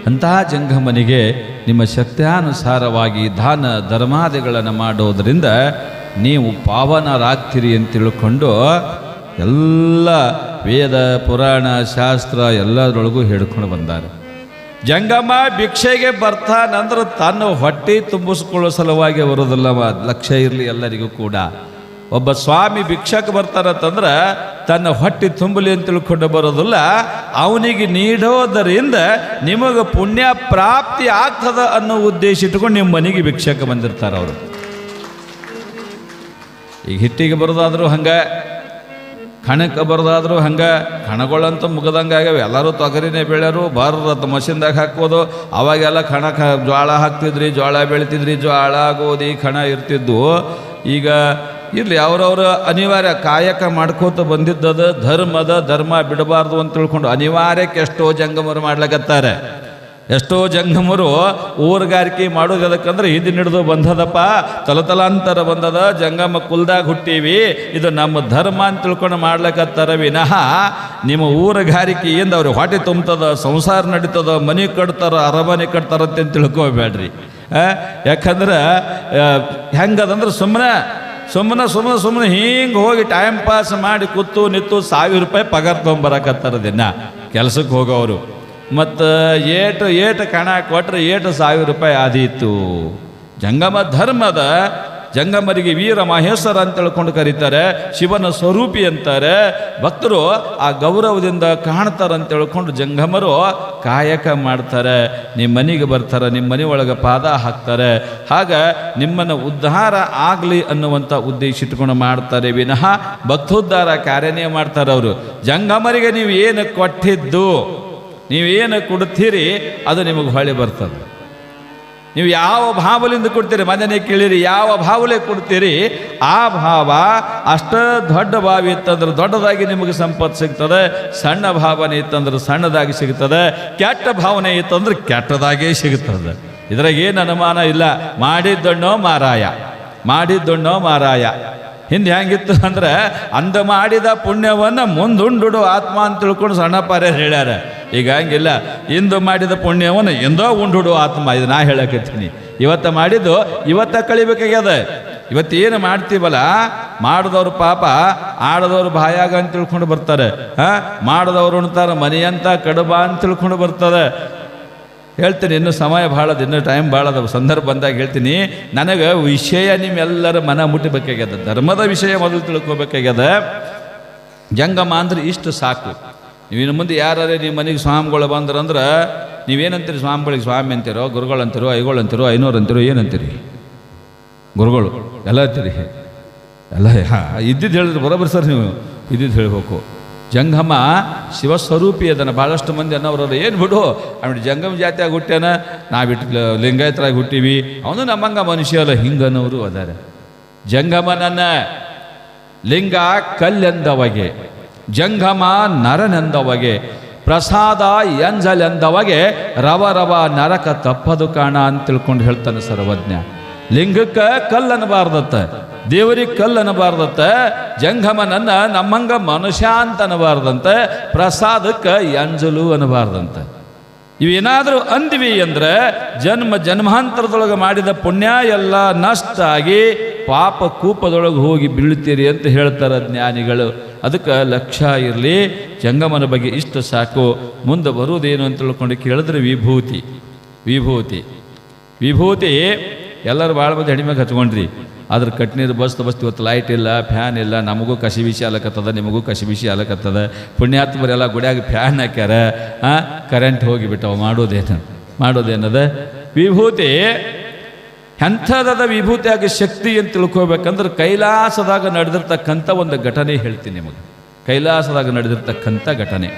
ಅಂತಹ ಜಂಗಮನಿಗೆ ನಿಮ್ಮ ಶಕ್ತ್ಯಾನುಸಾರವಾಗಿ ದಾನ ಧರ್ಮಾದಿಗಳನ್ನು ಮಾಡೋದರಿಂದ ನೀವು ಪಾವನರಾಗ್ತೀರಿ ಅಂತ ತಿಳ್ಕೊಂಡು ಎಲ್ಲ ವೇದ ಪುರಾಣ ಶಾಸ್ತ್ರ ಎಲ್ಲದರೊಳಗೂ ಹಿಡ್ಕೊಂಡು ಬಂದಾರೆ. ಜಂಗಮ ಭಿಕ್ಷೆಗೆ ಬರ್ತಾನಂದ್ರೆ ತನ್ನ ಹೊಟ್ಟೆ ತುಂಬಿಸ್ಕೊಳ್ಳೋ ಸಲುವಾಗಿ ಬರೋದಿಲ್ಲ, ಲಕ್ಷ್ಯ ಇರಲಿ ಎಲ್ಲರಿಗೂ ಕೂಡ. ಒಬ್ಬ ಸ್ವಾಮಿ ಭಿಕ್ಷಕ್ಕೆ ಬರ್ತಾನಂತಂದ್ರೆ ತನ್ನ ಹೊಟ್ಟೆ ತುಂಬಲಿ ಅಂತ ತಿಳ್ಕೊಂಡು ಬರೋದಿಲ್ಲ, ಅವನಿಗೆ ನೀಡೋದರಿಂದ ನಿಮಗೆ ಪುಣ್ಯ ಪ್ರಾಪ್ತಿ ಆಗ್ತದ ಅನ್ನೋ ಉದ್ದೇಶ ಇಟ್ಕೊಂಡು ನಿಮ್ಮ ಮನೆಗೆ ಭಿಕ್ಷಕ್ಕೆ ಬಂದಿರ್ತಾರೆ ಅವರು. ಈಗ ಹಿಟ್ಟಿಗೆ ಬರೋದಾದರೂ ಹಂಗೆ, ಕಣಕ್ಕೆ ಬರೋದಾದರೂ ಹಂಗೆ. ಕಣಗಳಂತೂ ಮುಗದಂಗೆ ಆಗ್ಯಾವ, ಎಲ್ಲರೂ ತೊಗರಿನೇ ಬೆಳೆಯೋರು, ಬಾರದ ಮಷಿನ್ದಾಗ ಹಾಕ್ಬೋದು. ಅವಾಗೆಲ್ಲ ಜೋಳ ಹಾಕ್ತಿದ್ರಿ, ಜೋಳ ಬೆಳಿತಿದ್ರಿ, ಜೋಳ ಗೋಧಿ ಕಣ ಇರ್ತಿದ್ವು. ಈಗ ಇರಲಿ, ಅವ್ರವ್ರ ಅನಿವಾರ್ಯ ಕಾಯಕ ಮಾಡ್ಕೋತ ಬಂದಿದ್ದದ ಧರ್ಮ ಬಿಡಬಾರ್ದು ಅಂತ ತಿಳ್ಕೊಂಡು ಅನಿವಾರ್ಯಕ್ಕೆ ಎಷ್ಟೋ ಜಂಗಮರು ಮಾಡ್ಲಕತ್ತಾರೆ. ಎಷ್ಟೋ ಜಂಗಮರು ಊರುಗಾರಿಕೆ ಮಾಡೋದು ಅದಕ್ಕಂದ್ರೆ ಹಿಂದಿನ ಹಿಡಿದು ಬಂದದಪ್ಪ, ತಲತಲಾಂತರ ಬಂದದ, ಜಂಗಮ ಕುಲ್ದಾಗ ಹುಟ್ಟೀವಿ, ಇದು ನಮ್ಮ ಧರ್ಮ ಅಂತ ತಿಳ್ಕೊಂಡು ಮಾಡ್ಲಕತ್ತಾರ ವಿನಃ ನಿಮ್ಮ ಊರುಗಾರಿಕೆಯಿಂದ ಅವ್ರಿಗೆ ಹೊಟ್ಟೆ ತುಂಬ್ತದ, ಸಂಸಾರ ನಡೀತದ, ಮನೆ ಕಟ್ತಾರ, ಅರಮನೆ ಕಟ್ತಾರಂತ ತಿಳ್ಕೊಬೇಡ್ರಿ. ಯಾಕಂದ್ರೆ ಹೆಂಗದಂದ್ರೆ ಸುಮ್ಮನೆ ಹಿಂಗೆ ಹೋಗಿ ಟೈಮ್ ಪಾಸ್ ಮಾಡಿ ಕೂತು ನಿಂತು 1000 ರೂಪಾಯಿ ಪಗಾರ ತೊಗೊಂಬರಕತ್ತಾರ ದಿನ ಕೆಲಸಕ್ಕೆ ಹೋಗೋರು. ಮತ್ತು ಏಟು ಕಣ ಕೊಟ್ಟರೆ 1000 ರೂಪಾಯಿ ಆದೀತು. ಜಂಗಮ ಧರ್ಮದ ಜಂಗಮರಿಗೆ ವೀರ ಮಹೇಶ್ವರ ಅಂತ ತಿಳ್ಕೊಂಡು ಕರೀತಾರೆ, ಶಿವನ ಸ್ವರೂಪಿ ಅಂತಾರೆ. ಭಕ್ತರು ಆ ಗೌರವದಿಂದ ಕಾಣ್ತಾರೆ ಅಂತ ತಿಳ್ಕೊಂಡು ಜಂಗಮರು ಕಾಯಕ ಮಾಡ್ತಾರೆ, ನಿಮ್ಮ ಮನೆಗೆ ಬರ್ತಾರೆ, ನಿಮ್ಮ ಮನೆ ಒಳಗೆ ಪಾದ ಹಾಕ್ತಾರೆ. ಆಗ ನಿಮ್ಮನ್ನು ಉದ್ಧಾರ ಆಗಲಿ ಅನ್ನುವಂಥ ಉದ್ದೇಶ ಇಟ್ಕೊಂಡು ಮಾಡ್ತಾರೆ ವಿನಃ ಭಕ್ತೋದ್ಧಾರ ಕಾರ್ಯನೇ ಮಾಡ್ತಾರೆ ಅವರು. ಜಂಗಮರಿಗೆ ನೀವು ಏನು ಕೊಟ್ಟಿದ್ದು, ನೀವೇನು ಕೊಡ್ತೀರಿ ಅದು ನಿಮಗೆ ಹೊಳೆ ಬರ್ತದೆ. ನೀವು ಯಾವ ಭಾವಲಿಂದ ಕೊಡ್ತೀರಿ, ಮನೆಯೇ ಕೇಳಿರಿ, ಯಾವ ಭಾವಲೆ ಕೊಡ್ತೀರಿ ಆ ಭಾವ ಅಷ್ಟ ದೊಡ್ಡ ಭಾವ ಇತ್ತಂದ್ರೆ ದೊಡ್ಡದಾಗಿ ನಿಮಗೆ ಸಂಪತ್ತು ಸಿಗ್ತದೆ, ಸಣ್ಣ ಭಾವನೆ ಇತ್ತಂದ್ರೆ ಸಣ್ಣದಾಗಿ ಸಿಗ್ತದೆ, ಕೆಟ್ಟ ಭಾವನೆ ಇತ್ತಂದ್ರೆ ಕೆಟ್ಟದಾಗೇ ಸಿಗ್ತದೆ. ಇದ್ರಾಗ ಏನು ಅನುಮಾನ ಇಲ್ಲ. ಮಾಡಿದ್ದಣ್ಣೋ ಮಾರಾಯ, ಮಾಡಿದ್ದುಣ್ಣೋ ಮಾರಾಯ. ಹಿಂದೆ ಹೆಂಗಿತ್ತು ಅಂದ್ರೆ ಅಂದ ಮಾಡಿದ ಪುಣ್ಯವನ್ನು ಮುಂದುಂಡು ಆತ್ಮ ಅಂತ ತಿಳ್ಕೊಂಡು ಸಣ್ಣ ಪಾರ್ಯ ಹೇಳ್ಯಾರ. ಈಗ ಹಂಗಿಲ್ಲ, ಇಂದು ಮಾಡಿದ ಪುಣ್ಯವನ್ನು ಎಂದೋ ಉಂಡುಡು ಆತ್ಮ. ಇದು ನಾ ಹೇಳಕತ್ತೀನಿ. ಇವತ್ತ ಮಾಡಿದ್ದು ಇವತ್ತ ಕಳಿಬೇಕಾಗ್ಯದ. ಇವತ್ತೇನು ಮಾಡ್ತೀವಲ್ಲ, ಮಾಡಿದವ್ರು ಪಾಪ ಆಡದವ್ರು ಬಾಯಾಗ ಅಂತ ತಿಳ್ಕೊಂಡು ಬರ್ತಾರೆ. ಮಾಡಿದವ್ರು ಉಣ್ತಾರೆ ಮನೆಯಂತ ಕಡುಬ ಅಂತ ತಿಳ್ಕೊಂಡು ಬರ್ತಾರೆ. ಹೇಳ್ತೀನಿ, ಇನ್ನೂ ಸಮಯ ಭಾಳ ಅದ, ಇನ್ನೂ ಟೈಮ್ ಭಾಳ ಅದ. ಸಂದರ್ಭ ಬಂದಾಗ ಹೇಳ್ತೀನಿ. ನನಗೆ ವಿಷಯ ನಿಮ್ಮೆಲ್ಲರ ಮನ ಮುಟ್ಟಬೇಕಾಗ್ಯದ. ಧರ್ಮದ ವಿಷಯ ಮೊದಲು ತಿಳ್ಕೊಬೇಕಾಗ್ಯದ. ಜಂಗಮ ಅಂದ್ರೆ ಇಷ್ಟು ಸಾಕು. ನೀವಿನ್ನು ಮುಂದೆ ಯಾರೇ ನಿಮ್ಮ ಮನೆಗೆ ಸ್ವಾಮಿಗಳು ಬಂದ್ರಂದ್ರೆ ನೀವೇನಂತೀರಿ? ಸ್ವಾಮಿಗಳಿಗೆ ಸ್ವಾಮಿ ಅಂತೀರೋ, ಗುರುಗಳು ಅಂತೀರೋ, ಐಗಳು ಅಂತೀರೋ, ಐನೂರು ಅಂತೀರೋ, ಏನಂತೀರಿ? ಗುರುಗಳು ಎಲ್ಲ ಅಂತೀರಿ. ಎಲ್ಲ ಇದ್ದಿದ್ದು ಹೇಳಿದ್ರೆ ಬರೋಬ್ಬರಿ ಸರ್. ನೀವು ಇದ್ದಿದ್ದು ಹೇಳಬೇಕು. ಜಂಗಮ ಶಿವಸ್ವರೂಪಿ ಅದನ್ನು. ಭಾಳಷ್ಟು ಮಂದಿ ಅನ್ನೋರು ಏನು ಬಿಡು, ಆಮೇಲೆ ಜಂಗಮ ಜಾತಿಯಾಗಿ ಹುಟ್ಟ್ಯಾನ, ನಾವಿಟ್ಟು ಲಿಂಗಾಯತರಾಗಿ ಹುಟ್ಟಿವಿ, ಅವನು ನಮ್ಮಂಗ ಮನುಷ್ಯ ಅಲ್ಲ, ಹಿಂಗನ್ನೋರು ಅದಾರೆ. ಜಂಗಮನನ್ನ ಲಿಂಗ ಕಲ್ಲೆಂದವಗೆ, ಜಂಗಮ ನರನೆಂದವಗೆ, ಪ್ರಸಾದ ಎಂಜಲೆಂದವಗೆ, ರವ ರವ ನರಕ ತಪ್ಪದು ಕಾಣ ಅಂತ ತಿಳ್ಕೊಂಡು ಹೇಳ್ತಾನೆ ಸರ್ವಜ್ಞ. ಲಿಂಗಕ್ಕೆ ಕಲ್ಲು ಅನ್ನಬಾರ್ದತ್ತ, ದೇವರಿಗೆ ಕಲ್ಲು ಅನ್ನಬಾರ್ದತ್ತ, ಜಂಗಮನನ್ನ ನಮ್ಮಂಗ ಮನುಷ್ಯ ಅಂತ ಅನ್ನಬಾರ್ದಂತೆ, ಪ್ರಸಾದಕ್ಕೆ ಎಂಜಲು ಅನ್ನಬಾರ್ದಂತೆ. ಇವೇನಾದರೂ ಅಂದ್ವಿ ಅಂದ್ರೆ ಜನ್ಮಾಂತರದೊಳಗೆ ಮಾಡಿದ ಪುಣ್ಯ ಎಲ್ಲ ನಷ್ಟ ಆಗಿ ಪಾಪ ಕೂಪದೊಳಗೆ ಹೋಗಿ ಬೀಳ್ತೀರಿ ಅಂತ ಹೇಳ್ತಾರೆ ಜ್ಞಾನಿಗಳು. ಅದಕ್ಕೆ ಲಕ್ಷ್ಯ ಇರಲಿ. ಜಂಗಮನ ಬಗ್ಗೆ ಇಷ್ಟು ಸಾಕು. ಮುಂದೆ ಬರುವುದೇನು ಅಂತ ತಿಳ್ಕೊಂಡು ಕೇಳಿದ್ರೆ ವಿಭೂತಿ. ವಿಭೂತಿ ವಿಭೂತಿ ಎಲ್ಲರೂ ಭಾಳ ಮಂದಿ ಹೆಣ್ಮೆಗೆ ಹಚ್ಕೊಂಡ್ರಿ. ಆದ್ರೆ ಕಟ್ನೀರು ಬಸ್ತು ಇವತ್ತು ಲೈಟ್ ಇಲ್ಲ, ಫ್ಯಾನ್ ಇಲ್ಲ. ನಮಗೂ ಕಸಿ ಬಿಸಿ ಆಲಕತ್ತದ, ನಿಮಗೂ ಕಸಿ ಬಿಸಿ ಆಲಕತ್ತದ. ಪುಣ್ಯಾತ್ಮರೆಲ್ಲ ಗುಡಿಯಾಗ ಫ್ಯಾನ್ ಹಾಕ್ಯಾರ, ಕರೆಂಟ್ ಹೋಗಿಬಿಟ್ಟವ. ಮಾಡೋದೇನದ ವಿಭೂತಿ ಎಂಥದ ವಿಭೂತಿಯಾಗಿ ಶಕ್ತಿ ಅಂತ ತಿಳ್ಕೋಬೇಕಂದ್ರೆ ಕೈಲಾಸದಾಗ ನಡೆದಿರ್ತಕ್ಕಂಥ ಒಂದು ಘಟನೆ ಹೇಳ್ತೀನಿ ನಿಮಗೆ. ಕೈಲಾಸದಾಗ ನಡೆದಿರ್ತಕ್ಕಂಥ ಘಟನೆ.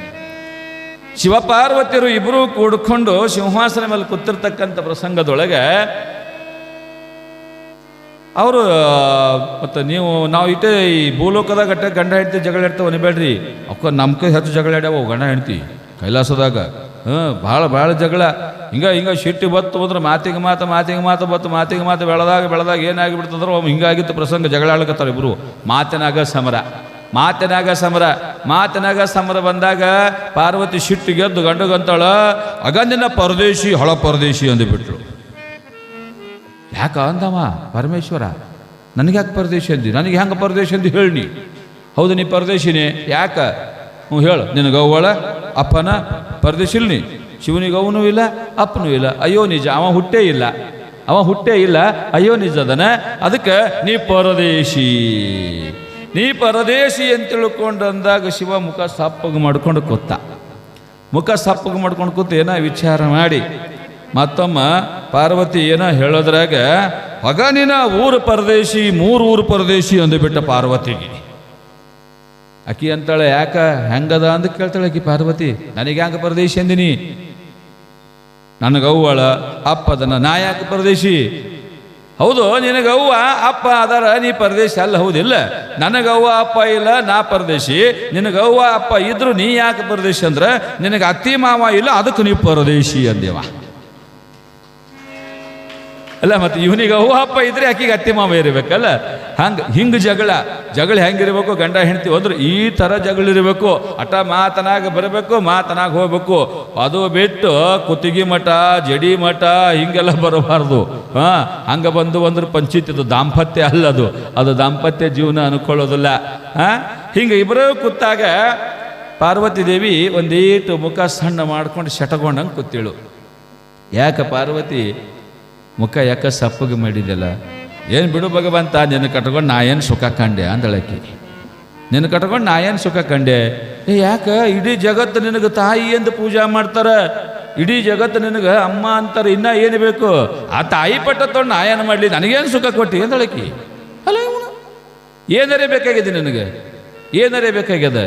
ಶಿವಪಾರ್ವತಿಯರು ಇಬ್ಬರೂ ಕೂಡ್ಕೊಂಡು ಸಿಂಹಾಸನ ಮೇಲೆ ಕೂತಿರ್ತಕ್ಕಂಥ ಪ್ರಸಂಗದೊಳಗೆ ಅವರು ಮತ್ತು ನಾವು ಇಟ್ಟೆ ಈ ಭೂಲೋಕದಾಗ ಗಂಡ ಹೆಂಡ್ತಿ ಜಗಳ ಇಡ್ತಾವೆ ಅನಿಬೇಡ್ರಿ. ಅಕ್ಕ ನಮ್ಮ ಕೈ ಹೆಚ್ಚು ಜಗಳ ಆಡ್ಯಾವ ಗಂಡ ಹೆಂಡ್ತಿ ಕೈಲಾಸದಾಗ. ಭಾಳ ಜಗಳ. ಹಿಂಗೆ ಶಿಟ್ಟಿ ಬತ್ತು ಅಂದ್ರೆ ಮಾತಿಗೆ ಮಾತು ಬೆಳೆದಾಗ ಏನಾಗಿಬಿಡ್ತಂದ್ರೆ ಹಿಂಗಾಗಿತ್ತು ಪ್ರಸಂಗ. ಜಗಳ ಆಡ್ಲಕತ್ತಾರೆ ಇಬ್ಬರು. ಮಾತಿನಾಗ ಸಮರ ಬಂದಾಗ ಪಾರ್ವತಿ ಶಿಟ್ಟಿಗೆದ್ದು ಗಂಡಗಂತಾಳ, ಅಗಂದಿನ ಪರದೇಶಿ ಹಳ ಪರದೇಶಿ ಅಂದುಬಿಟ್ರು. ಯಾಕ ಅಂದವ ಪರಮೇಶ್ವರ, ನನಗ್ಯಾಕೆ ಪರದೇಶಿ ಅಂದಿ? ನನಗೆ ಹೆಂಗೆ ಪರದೇಶಿ ಅಂದು ಹೇಳಿ. ಹೌದು, ನೀ ಪರದೇಶಿನೇ. ಯಾಕ? ಹೇಳು. ನಿನಗೆ ಅವಳ ಅಪ್ಪನ ಪರದೇಶಿ ಇಲ್ಲ. ನೀ ಶಿವನಿಗೆ ಅವನೂ ಇಲ್ಲ, ಅಪ್ಪನೂ ಇಲ್ಲ. ಅಯ್ಯೋ ನಿಜ, ಅವ ಹುಟ್ಟೇ ಇಲ್ಲ. ಅಯ್ಯೋ ನಿಜ ಅದನ. ಅದಕ್ಕೆ ನೀ ಪರದೇಶಿ ಅಂತ ತಿಳ್ಕೊಂಡು ಅಂದಾಗ ಶಿವ ಮುಖ ಸಪ್ಪಗೆ ಮಾಡ್ಕೊಂಡು ಕೂತ ಏನೋ ವಿಚಾರ ಮಾಡಿ ಮತ್ತೊಮ್ಮ ಪಾರ್ವತಿ ಏನೋ ಹೇಳೋದ್ರಾಗ ಆಗ ನೀನ ಊರು ಪರದೇಶಿ, 3 ಊರು ಪರದೇಶಿ ಅಂದುಬಿಟ್ಟ ಪಾರ್ವತಿಗೆ. ಆಕಿ ಅಂತಾಳೆ, ಯಾಕ ಹೆಂಗದ ಅಂತ ಕೇಳ್ತಾಳೆ ಆಕಿ ಪಾರ್ವತಿ. ನನಗೆ ಹೆಂಗ ಪರದೇಶಿ ಅಂದಿನಿ? ನನಗವ್ವಳ ಅಪ್ಪದನ, ನಾ ಯಾಕೆ ಪರದೇಶಿ? ಹೌದು, ನಿನಗವ್ವ ಅಪ್ಪ ಅದರ, ನೀ ಪರದೇಶಿ ಅಲ್ಲ. ಹೌದಿಲ್ಲ? ನನಗವ್ವ ಅಪ್ಪ ಇಲ್ಲ, ನಾ ಪರದೇಶಿ. ನಿನಗವ್ವ ಅಪ್ಪ ಇದ್ರು ನೀ ಯಾಕೆ ಪರದೇಶಿ ಅಂದ್ರೆ ನಿನಗೆ ಅತ್ತಿ ಮಾವ ಇಲ್ಲ, ಅದಕ್ಕೆ ನೀವು ಪರದೇಶಿ ಅಂದೇವ. ಅಲ್ಲ, ಮತ್ತೆ ಇವನಿಗೆ ಅವ್ವ ಅಪ್ಪ ಇದ್ರೆ ಆಕಿಗೆ ಅತ್ತಿ ಮಾವ ಇರಬೇಕಲ್ಲ. ಹಿಂಗೆ ಜಗಳ ಹೆಂಗಿರ್ಬೇಕು? ಗಂಡ ಹೆಂಡತಿ ಹೋದ್ರೆ ಈ ಥರ ಜಗಳ ಇರಬೇಕು. ಮಾತನಾಗ ಬರಬೇಕು, ಮಾತನಾಗ ಹೋಗ್ಬೇಕು. ಅದು ಬಿಟ್ಟು ಕುತ್ತಿಗೆ ಮಠ, ಜಡಿ ಮಠ ಹಿಂಗೆಲ್ಲ ಬರಬಾರ್ದು. ಹಂಗೆ ಬಂದು ಅಂದ್ರೆ ಪಂಚಾಯಿತಿ. ಅದು ದಾಂಪತ್ಯ ಅಲ್ಲ, ಅದು ದಾಂಪತ್ಯ ಜೀವನ ಅನ್ಕೊಳ್ಳೋದಿಲ್ಲ. ಹಿಂಗೆ ಇಬ್ಬರು ಕೂತಾಗ ಪಾರ್ವತಿ ದೇವಿ ಒಂದೀಟು ಮುಖ ಸಣ್ಣ ಮಾಡ್ಕೊಂಡು ಶಟಗೊಂಡಂಗೆ ಕೂತಿಳು. ಯಾಕೆ ಪಾರ್ವತಿ ಮುಖ ಯಾಕೆ ಸಪ್ಪಗೆ ಮಾಡಿದೆಲ್ಲ? ಏನು ಬಿಡು ಭಗವಂತ, ನಿನ್ನ ಕಟ್ಕೊಂಡು ನಾ ಏನು ಸುಖ ಕಂಡೆ ಅಂದಳಕಿ. ನಿನ್ನ ಕಟ್ಕೊಂಡು ನಾ ಏನು ಸುಖ ಕಂಡೆ? ಯಾಕೆ? ಇಡೀ ಜಗತ್ತು ನಿನಗೆ ತಾಯಿ ಎಂದು ಪೂಜಾ ಮಾಡ್ತಾರೆ, ಇಡೀ ಜಗತ್ತು ನಿನಗೆ ಅಮ್ಮ ಅಂತಾರೆ. ಇನ್ನೂ ಏನು ಬೇಕು? ಆ ತಾಯಿ ಪಟ್ಟ ತೊಗೊಂಡು ನಾ ಏನು ಮಾಡಲಿ? ನನಗೇನು ಸುಖ ಕೊಟ್ಟಿ ಅಂದಳಕಿ. ಅಲ್ಲ, ಏನಾರೇ ಬೇಕಾಗಿದೆ ನಿನಗೆ? ಏನಾರೇ ಬೇಕಾಗ್ಯದ?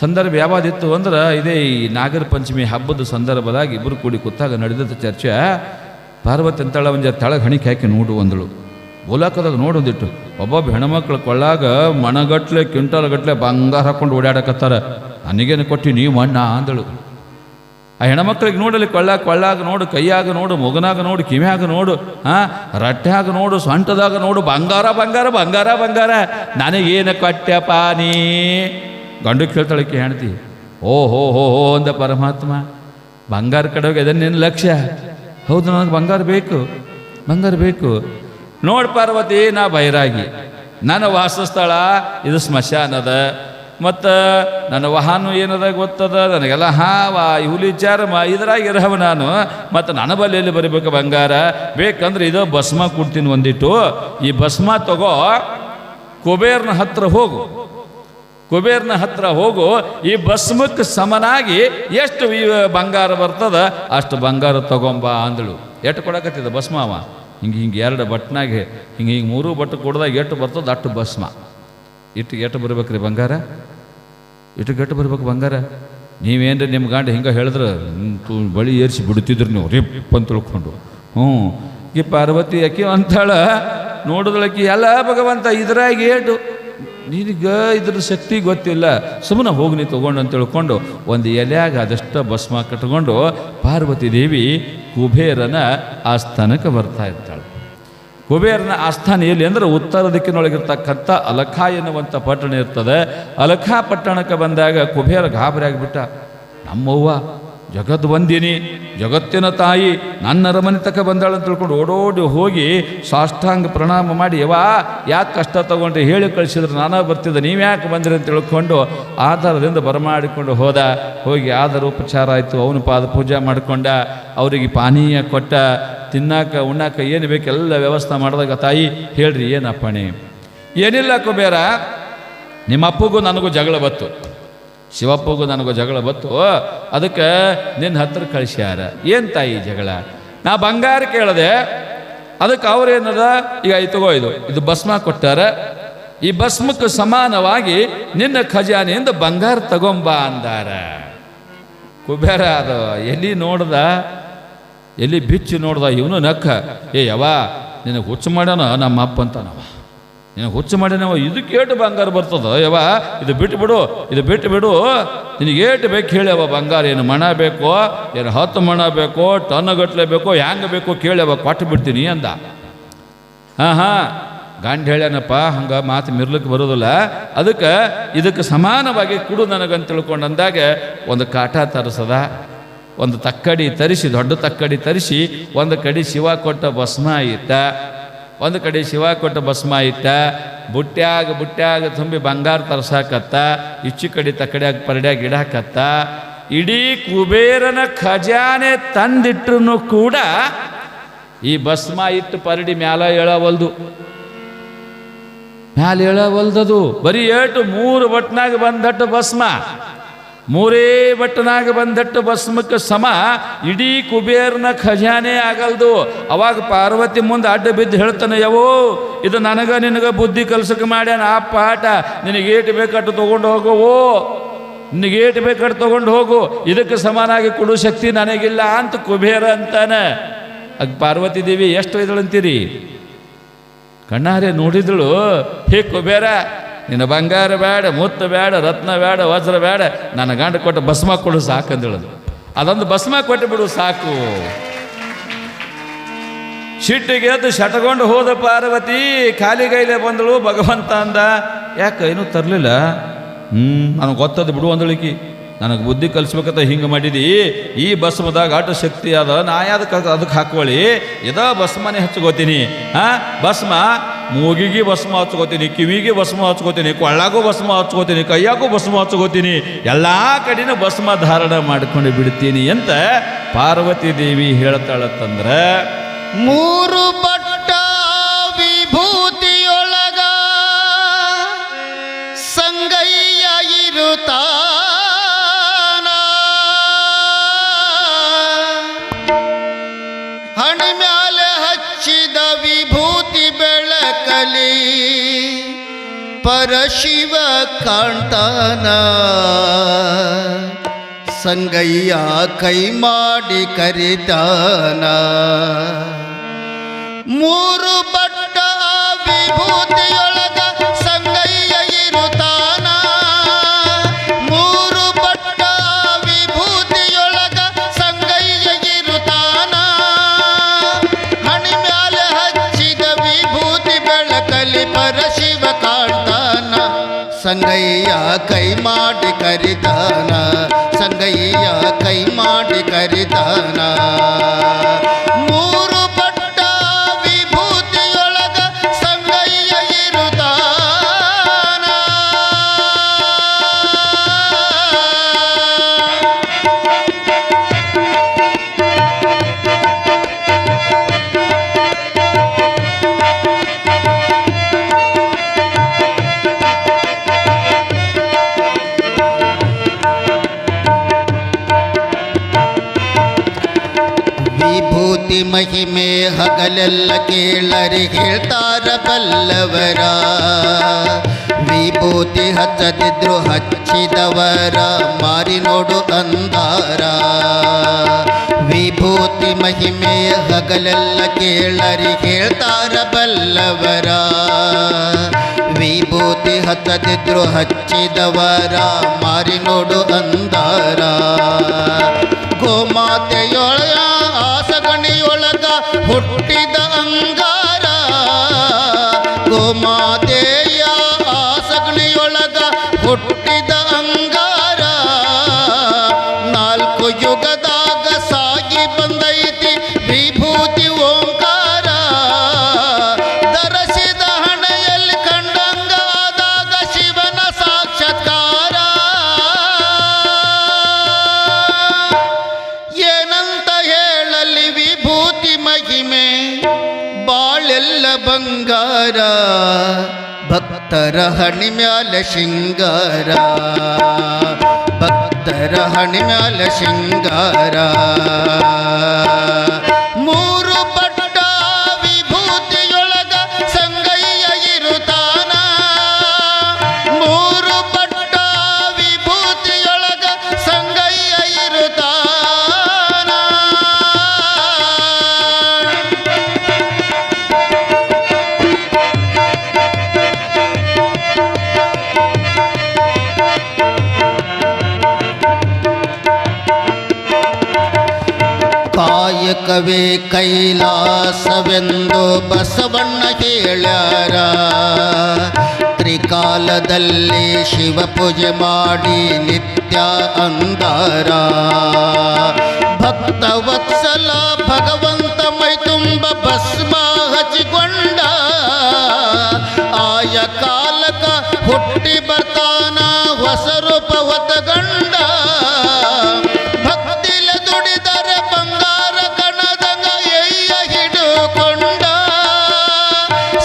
ಸಂದರ್ಭ ಯಾವಾಗಿತ್ತು ಅಂದ್ರೆ ಇದೇ ಈ ನಾಗರ ಪಂಚಮಿ ಹಬ್ಬದ ಸಂದರ್ಭದಾಗ ಇಬ್ಬರು ಕೂಡಿ ಕೂತಾಗ ನಡೆದ ಚರ್ಚೆ. ಪಾರ್ವತಿ ಅಂತಾಳ, ಒಂದು ತಳಗೆ ಹಣಿಕೆ ಹಾಕಿ ನೋಡು ಅಂದಳು. ಬೋಲಾಕದಾಗ ನೋಡೊಂದಿಟ್ಟು ಒಬ್ಬೊಬ್ಬ ಹೆಣ್ಮಕ್ಳು ಕೊಳ್ಳಾಗ ಆ ಹೆಣ್ಮಕ್ಳಿಗೆ ನೋಡಲಿ ಕೊಳ್ಳಾಗ ನೋಡು, ಕೈಯಾಗ ನೋಡು, ಮೊಗನಾಗ ನೋಡು, ಕಿವ್ಯಾಗ ನೋಡು, ರಟ್ಟ್ಯಾಗ ನೋಡು, ಸೊಂಟದಾಗ ನೋಡು, ಬಂಗಾರ ಬಂಗಾರ ಬಂಗಾರ ಬಂಗಾರ. ನನಗೇನು ಕೊಟ್ಟೆಪ್ಪ ನೀ? ಗಂಡು ಕೇಳ್ತಾಳಕ್ಕೆ ಹೆಣ್ತಿ. ಓ ಹೋ ಹೋ ಹೋ ಅಂದ ಪರಮಾತ್ಮ. ಬಂಗಾರ ಕಡೆಗೆ ಅದನ್ನ ನಿನ್ನ ಲಕ್ಷ್ಯ? ಹೌದು, ನನಗೆ ಬಂಗಾರ ಬೇಕು, ಬಂಗಾರ ಬೇಕು. ನೋಡು ಪಾರ್ವತಿ, ನಾ ಬೈರಾಗಿ, ನನ್ನ ವಾಸಸ್ಥಳ ಇದು ಸ್ಮಶಾನದ, ಮತ್ತು ನನ್ನ ವಾಹನ ಏನದ ಗೊತ್ತದ, ನನಗೆಲ್ಲ ಹಾವ ಹುಲಿ ಚಾರಮ ಇದ್ರಾಗ ಇರವ ನಾನು. ಮತ್ತು ನನ್ನ ಬಲ್ಲಿಯಲ್ಲಿ ಬರಬೇಕು ಬಂಗಾರ. ಬೇಕಂದ್ರೆ ಇದು ಭಸ್ಮ ಕೊಡ್ತೀನಿ ಒಂದಿಟ್ಟು. ಈ ಭಸ್ಮ ತಗೋ, ಕುಬೇರ್ನ ಹತ್ರ ಹೋಗು, ಕುಬೇರ್ನ ಹತ್ರ ಹೋಗು. ಈ ಭಸ್ಮಕ್ಕೆ ಸಮನಾಗಿ ಎಷ್ಟು ಬಂಗಾರ ಬರ್ತದ ಅಷ್ಟು ಬಂಗಾರ ತಗೊಂಬ ಅಂದಳು. ಎಷ್ಟು ಕೊಡಕತ್ತಿದ ಭಸ್ಮ ಅವ? ಹಿಂಗೆ ಎರಡು ಬಟ್ನಾಗೆ ಹಿಂಗೆ 3 ಬಟ್ಟು ಕೊಡ್ದಾಗ ಎಷ್ಟು ಬರ್ತದ ಅಷ್ಟು ಭಸ್ಮ. ಎಷ್ಟು ಬರ್ಬೇಕ್ರಿ ಬಂಗಾರ? ಇಟ್ಟು ಗಟ್ಟು ಬರ್ಬೇಕು ಬಂಗಾರ. ನೀವೇನ್ರಿ ನಿಮ್ಮ ಗಂಡ ಹಿಂಗೆ ಹೇಳಿದ್ರೆ ಬಳಿ ಏರಿಸಿ ಬಿಡ್ತಿದ್ರು ನೀವು ರಿಪ್ ಅಂತ ತಿಳ್ಕೊಂಡು. ಈ ಪಾರ್ವತಿ ಯಾಕೆ ಅಂತಾಳ, ನೋಡಿದ್ಳಕಿ ಎಲ್ಲ ಭಗವಂತ ಇದ್ರಾಗ ಏಟು ನಿನಗೆ ಇದ್ರ ಶಕ್ತಿ ಗೊತ್ತಿಲ್ಲ, ಸುಮ್ಮನೆ ಹೋಗಿ ನೀ ತೊಗೊಂಡು ಅಂತ ತಿಳ್ಕೊಂಡು ಒಂದು ಎಲೆಯಾಗ ಅದಷ್ಟು ಭಸ್ಮ ಕಟ್ಕೊಂಡು ಪಾರ್ವತಿ ದೇವಿ ಕುಬೇರನ ಆಸ್ಥಾನಕ್ಕೆ ಬರ್ತಾ ಇರ್ತಾಳೆ. ಕುಬೇರನ ಆಸ್ಥಾನ ಎಲ್ಲಿ ಅಂದರೆ ಉತ್ತರ ದಿಕ್ಕಿನೊಳಗಿರ್ತಕ್ಕಂಥ ಅಲಖಾ ಎನ್ನುವಂಥ ಪಟ್ಟಣ ಇರ್ತದೆ. ಅಲಖಾ ಪಟ್ಟಣಕ್ಕೆ ಬಂದಾಗ ಕುಬೇರ ಗಾಬರಿ ಆಗಿಬಿಟ್ಟ. ನಮ್ಮವ್ವ ಜಗದ್ವಂದಿನಿ, ಜಗತ್ತಿನ ತಾಯಿ ನನ್ನ ಅರಮನೆ ತಕ ಬಂದಾಳ ಅಂತ ತಿಳ್ಕೊಂಡು ಓಡೋಡಿ ಹೋಗಿ ಸಾಷ್ಟಾಂಗ ಪ್ರಣಾಮ ಮಾಡಿ, ಯವಾ ಯಾಕೆ ಕಷ್ಟ ತಗೊಂಡ್ರೆ ಹೇಳಿ ಕಳಿಸಿದ್ರೆ ನಾನಾ ಬರ್ತಿದ್ದೆ, ನೀವು ಯಾಕೆ ಬಂದ್ರಿ ಅಂತ ತಿಳ್ಕೊಂಡು ಆಧಾರದಿಂದ ಬರಮಾಡಿಕೊಂಡು ಹೋಗಿ ಆಧಾರ ಉಪಚಾರ ಆಯಿತು. ಅವನು ಪಾದ ಪೂಜೆ ಮಾಡಿಕೊಂಡ, ಅವರಿಗೆ ಪಾನೀಯ ಕೊಟ್ಟ, ತಿನ್ನಾಕ ಉಣ್ಣಾಕ ಏನು ಬೇಕೆಲ್ಲ ವ್ಯವಸ್ಥೆ ಮಾಡಿದಾಗ ತಾಯಿ ಹೇಳ್ರಿ ಏನಪ್ಪಣೆ? ಏನಿಲ್ಲ ಕುಬೇರ, ನಿಮ್ಮ ಅಪ್ಪಗೂ ನನಗೂ ಜಗಳ ಬತ್ತು, ಶಿವಪ್ಪಗೂ ನನಗೂ ಜಗಳ ಬತ್ತು, ಅದಕ್ಕೆ ನಿನ್ನ ಹತ್ರ ಕಳಿಸ್ಯಾರ. ಏನು ತಾಯಿ ಜಗಳ? ನಾ ಬಂಗಾರ ಕೇಳದೆ, ಅದಕ್ಕೆ ಅವ್ರೇನದ ಈಗ ತಗೋ ಇದು ಭಸ್ಮ ಕೊಟ್ಟಾರ, ಈ ಭಸ್ಮಕ್ಕೆ ಸಮಾನವಾಗಿ ನಿನ್ನ ಖಜಾನೆಯಿಂದ ಬಂಗಾರ ತಗೊಂಬ ಅಂದಾರ. ಕುಬೇರ ಅದು ಎಲ್ಲಿ ನೋಡ್ದ, ಎಲ್ಲಿ ಬಿಚ್ಚಿ ನೋಡ್ದ, ಇವನು ನಕ್ಕ, ಯವ್ವ ನಿನಗೆ ಹುಚ್ಚು ಮಾಡ್ಯಾನ ನಮ್ಮ ಅಪ್ಪ ಅಂತಾನವ, ನಿನಗೆ ಹುಚ್ಚು ಮಾಡ್ಯಾನವ, ಇದಕ್ಕೆ ಏಟು ಬಂಗಾರ ಬರ್ತದ ಯವ್ವ, ಇದು ಬಿಟ್ಟು ಬಿಡು, ನಿನಗೆ ಏಟು ಬೇಕು ಹೇಳ್ಯವ ಬಂಗಾರ, ಏನು ಮಣ ಬೇಕೋ, ಏನು 10 ಮಣ ಬೇಕೋ, ಟನ್ಗಟ್ಲೆ ಬೇಕೋ, ಹ್ಯಾಂಗೆ ಬೇಕೋ ಕೇಳ್ಯವ, ಕೊಟ್ಟು ಬಿಡ್ತೀನಿ ಅಂದ. ಗಂಡ ಹೇಳ್ಯಾನಪ್ಪ, ಹಂಗೆ ಮಾತು ಮಿರ್ಲಿಕ್ಕೆ ಬರೋದಿಲ್ಲ, ಇದಕ್ಕೆ ಸಮಾನವಾಗಿ ಕೊಡು ನನಗಂತ ತಿಳ್ಕೊಂಡು ಅಂದಾಗ ಒಂದು ಕಾಟ ತರಿಸದ, ಒಂದು ತಕ್ಕಡಿ ತರಿಸಿ, ದೊಡ್ಡ ತಕ್ಕಡಿ ತರಿಸಿ, ಒಂದು ಕಡೆ ಶಿವ ಕೊಟ್ಟ ಭಸ್ಮ ಇತ್ತ, ಒಂದು ಕಡೆ ಶಿವ ಕೊಟ್ಟ ಭಸ್ಮ ಇತ್ತ, ಬುಟ್ಟ್ಯಾಗ ತುಂಬಿ ಬಂಗಾರ ತರ್ಸಾಕತ್ತ, ಇಚ್ಚು ಕಡೆ ತಕ್ಕಡ್ಯಾಗ ಪರಡ್ಯಾಗ ಇಡಾಕತ್ತ. ಇಡೀ ಕುಬೇರನ ಖಜಾನೆ ತಂದಿಟ್ರು ಕೂಡ ಈ ಭಸ್ಮ ಇಟ್ಟು ಪರಡಿ ಮ್ಯಾಲ ಹೇಳವಲ್ದದು. ಬರೀ ಏಟು 3 ಬಟ್ನಾಗ ಬಂದಟ್ಟು ಭಸ್ಮ, 3 ಬಟ್ಟನಾಗ ಬಂದಟ್ಟು ಭಸ್ಮಕ್ಕೆ ಸಮ ಇಡೀ ಕುಬೇರನ ಖಜಾನೆ ಆಗಲ್ದು. ಅವಾಗ ಪಾರ್ವತಿ ಮುಂದೆ ಅಡ್ಡ ಬಿದ್ದು ಹೇಳ್ತಾನೆ,ಯವೋ ಇದು ನಿನಗ ಬುದ್ಧಿ ಕಲ್ಸಕ್ಕೆ ಮಾಡ್ಯಾನ ಆ ಪಾಠ, ನಿನಗೇಟು ಬೇಕಟ್ಟು ತೊಗೊಂಡು ಹೋಗುವೋ, ನಿನಗೇಟು ಬೇಕಟ್ಟು ತೊಗೊಂಡು ಹೋಗು, ಇದಕ್ಕೆ ಸಮಾನಾಗಿ ಕೊಡು ಶಕ್ತಿ ನನಗಿಲ್ಲ ಅಂತ ಕುಬೇರ ಅಂತಾನೆ. ಆಗ ಪಾರ್ವತಿ ದೇವಿ ಎಷ್ಟು ಇದ್ದಳಂತೀರಿ? ಕಣ್ಣಾರೆ ನೋಡಿದಳು, ಹೇ ಕುಬೇರ, ನಿನ್ನ ಬಂಗಾರ ಬೇಡ, ಮುತ್ತು ಬೇಡ, ರತ್ನ ಬೇಡ, ವಜ್ರ ಬೇಡ, ನನ್ನ ಗಂಡ ಕೊಟ್ಟು ಭಸ್ಮ ಕೊಡು ಸಾಕಂದೇಳದು. ಅದೊಂದು ಭಸ್ಮ ಕೊಟ್ಟು ಬಿಡು ಸಾಕು. ಸಿಟ್ಟಿಗೆ ಎದ್ದು ಶಟಗೊಂಡು ಹೋದ ಪಾರ್ವತಿ ಖಾಲಿಗೈಲೆ ಬಂದಳು. ಭಗವಂತ ಅಂದ, ಯಾಕೆ ಏನೂ ತರಲಿಲ್ಲ? ನನಗೆ ಗೊತ್ತದು ಬಿಡು ಅಂದಳಿಕಿ, ನನಗೆ ಬುದ್ಧಿ ಕಲಿಸ್ಬೇಕಂತ ಹಿಂಗೆ ಮಾಡಿದಿ, ಈ ಭಸ್ಮದಾಗ ಆಟ ಶಕ್ತಿ ಅದ, ನಾ ಅದಕ್ಕೆ ಹಾಕೊಳ್ಳಿ, ಇದಾ ಭಸ್ಮನೇ ಹಚ್ಕೋತೀನಿ. ಭಸ್ಮ ಮೂಗಿಗೆ ಭಸ್ಮ ಹಚ್ಕೋತೀನಿ, ಕಿವಿಗೆ ಭಸ್ಮ ಹಚ್ಕೋತೀನಿ, ಕೊಳ್ಳಾಗೂ ಭಸ್ಮ ಹಚ್ಕೋತೀನಿ, ಕೈಯಾಗೂ ಭಸ್ಮ ಹಚ್ಕೋತೀನಿ, ಎಲ್ಲ ಕಡೆನೂ ಭಸ್ಮ ಧಾರಣ ಮಾಡ್ಕೊಂಡು ಬಿಡ್ತೀನಿ ಅಂತ ಪಾರ್ವತಿ ದೇವಿ ಹೇಳ್ತಾಳತ್ತಂದ್ರೆ, 3 ಬಟ್ಟ ವಿಭೂತಿಯೊಳಗ ಸಂಗಯ್ಯ ಇರುತ್ತ ಹಣಿಮ್ಯಾಲೆ ಹಚ್ಚಿದ ವಿಭೂತಿ ಬೆಳಕಲಿ ಪರಶಿವ ಕಾಣ್ತಾನ. ಸಂಗಯ್ಯ ಕೈ ಮಾಡಿ ಕರಿತಾನ. 3 ಬಟ್ಟ ವಿಭೂತಿಯೊಳಗ ಸಂಗಯ್ಯ ಇರುತ್ತಾನ. 3 ಬಟ್ಟ ವಿಭೂತಿಯೊಳಗ ಸಂಗಯ್ಯ ಕೈ ಮಾಡಿ ಕರಿತಾನ ಸಂಗಯ್ಯ ಕೈ ಮಾಡಿ ಕರಿತಾನ ಮೂರು ಪಟ್ಟ ವಿಭೂತಿಯೊಳಗ ಸಂಗಯ್ಯ ಇರುತ್ತಾನ ವಿಭೂತಿ ಮಹಿಮೆ ಹಗಲೆಲ್ಲ ಕೇಳರಿ ಹೇಳ್ತಾರ ಬಲ್ಲವರ ವಿಭೂತಿ ಹಚ್ಚದಿದ್ರು ಹಚ್ಚಿದವರ ಮಾರಿ ನೋಡು ಅಂದಾರ ವಿಭೂತಿ ಮಹಿಮೆ ಹಗಲೆಲ್ಲ ಕೇಳರಿ ಹೇಳ್ತಾರ ಬಲ್ಲವರ ವಿಭೂತಿ ಹಚ್ಚದಿದ್ರು ಹಚ್ಚಿದವರ ಮಾರಿ ನೋಡು ಅಂದಾರ ಗೋಮಾತೆಯೊಳಗ ಆಸಗಣಿಯೊಳಗ ಹುಟ್ಟಿದ ಅಂಗಾರ ಗೋಮಾತೆಯ ಆಸಗಣಿಯೊಳಗ ಹುಟ್ಟಿದ ಅಂಗಾರ ನಾಲ್ಕು ಯುಗದಾಗ ಸಾಗಿ ಬಂದೈತಿ ವಿಭೂತಿ ಓಂಕಾರ ಧರಿಸಿದ ಹಣೆಯಲ್ಲಿ ಕಂಡಂಗಾದಾಗ ಶಿವನ ಸಾಕ್ಷಾತ್ಕಾರ ಏನಂತ ಹೇಳಲಿ ವಿಭೂತಿ ಮಹಿಮೆ ಬಾಳೆಲ್ಲ ಬಂಗಾರ ಭಕ್ತರ ಹಣಿ ಮ್ಯಾಲ ಶೃಂಗಾರ ಭಕ್ತರ ಹಣಿ ಮ್ಯಾಲ ಶೃಂಗಾರ ಮೂರು ಪಟ್ಟ ವಿಭೂತಿಯೊಳಗ ಸಂಗಯ್ಯ ಇರುತ್ತಾನ ಮೂರು ಪಟ್ಟ ವಿಭೂತಿಯೊಳಗ ಸಂಗಯ್ಯ ಇರುತ್ತಾನ ಕಾಯಕವೇ ಕೈಲಾಸವೆಂದು ಬಸವಣ್ಣ ಹೇಳ್ಯಾರ ತ್ರಿಕಾಲದಲ್ಲಿ ಶಿವ ಪೂಜೆ ಮಾಡಿ ನಿತ್ಯ ಅಂದಾರ ಭಕ್ತ ವತ್ಸಲ ಭಗವಂತ ಮೈ ತುಂಬ ಭಸ್ಮ ಹಚ್ಚಿಕೊಂಡ ಆಯ ಕಾಲಕ ಹುಟ್ಟಿ ಬರ್ತಾನ ಹೊಸ ರೂಪ ಹೊತ್ತಗಂಡ ಭಕ್ತಿಲ ದುಡಿದರೆ ಬಂಗಾರ ಕಣದಂಗ ಎಯ್ಯ ಹಿಡುಕೊಂಡ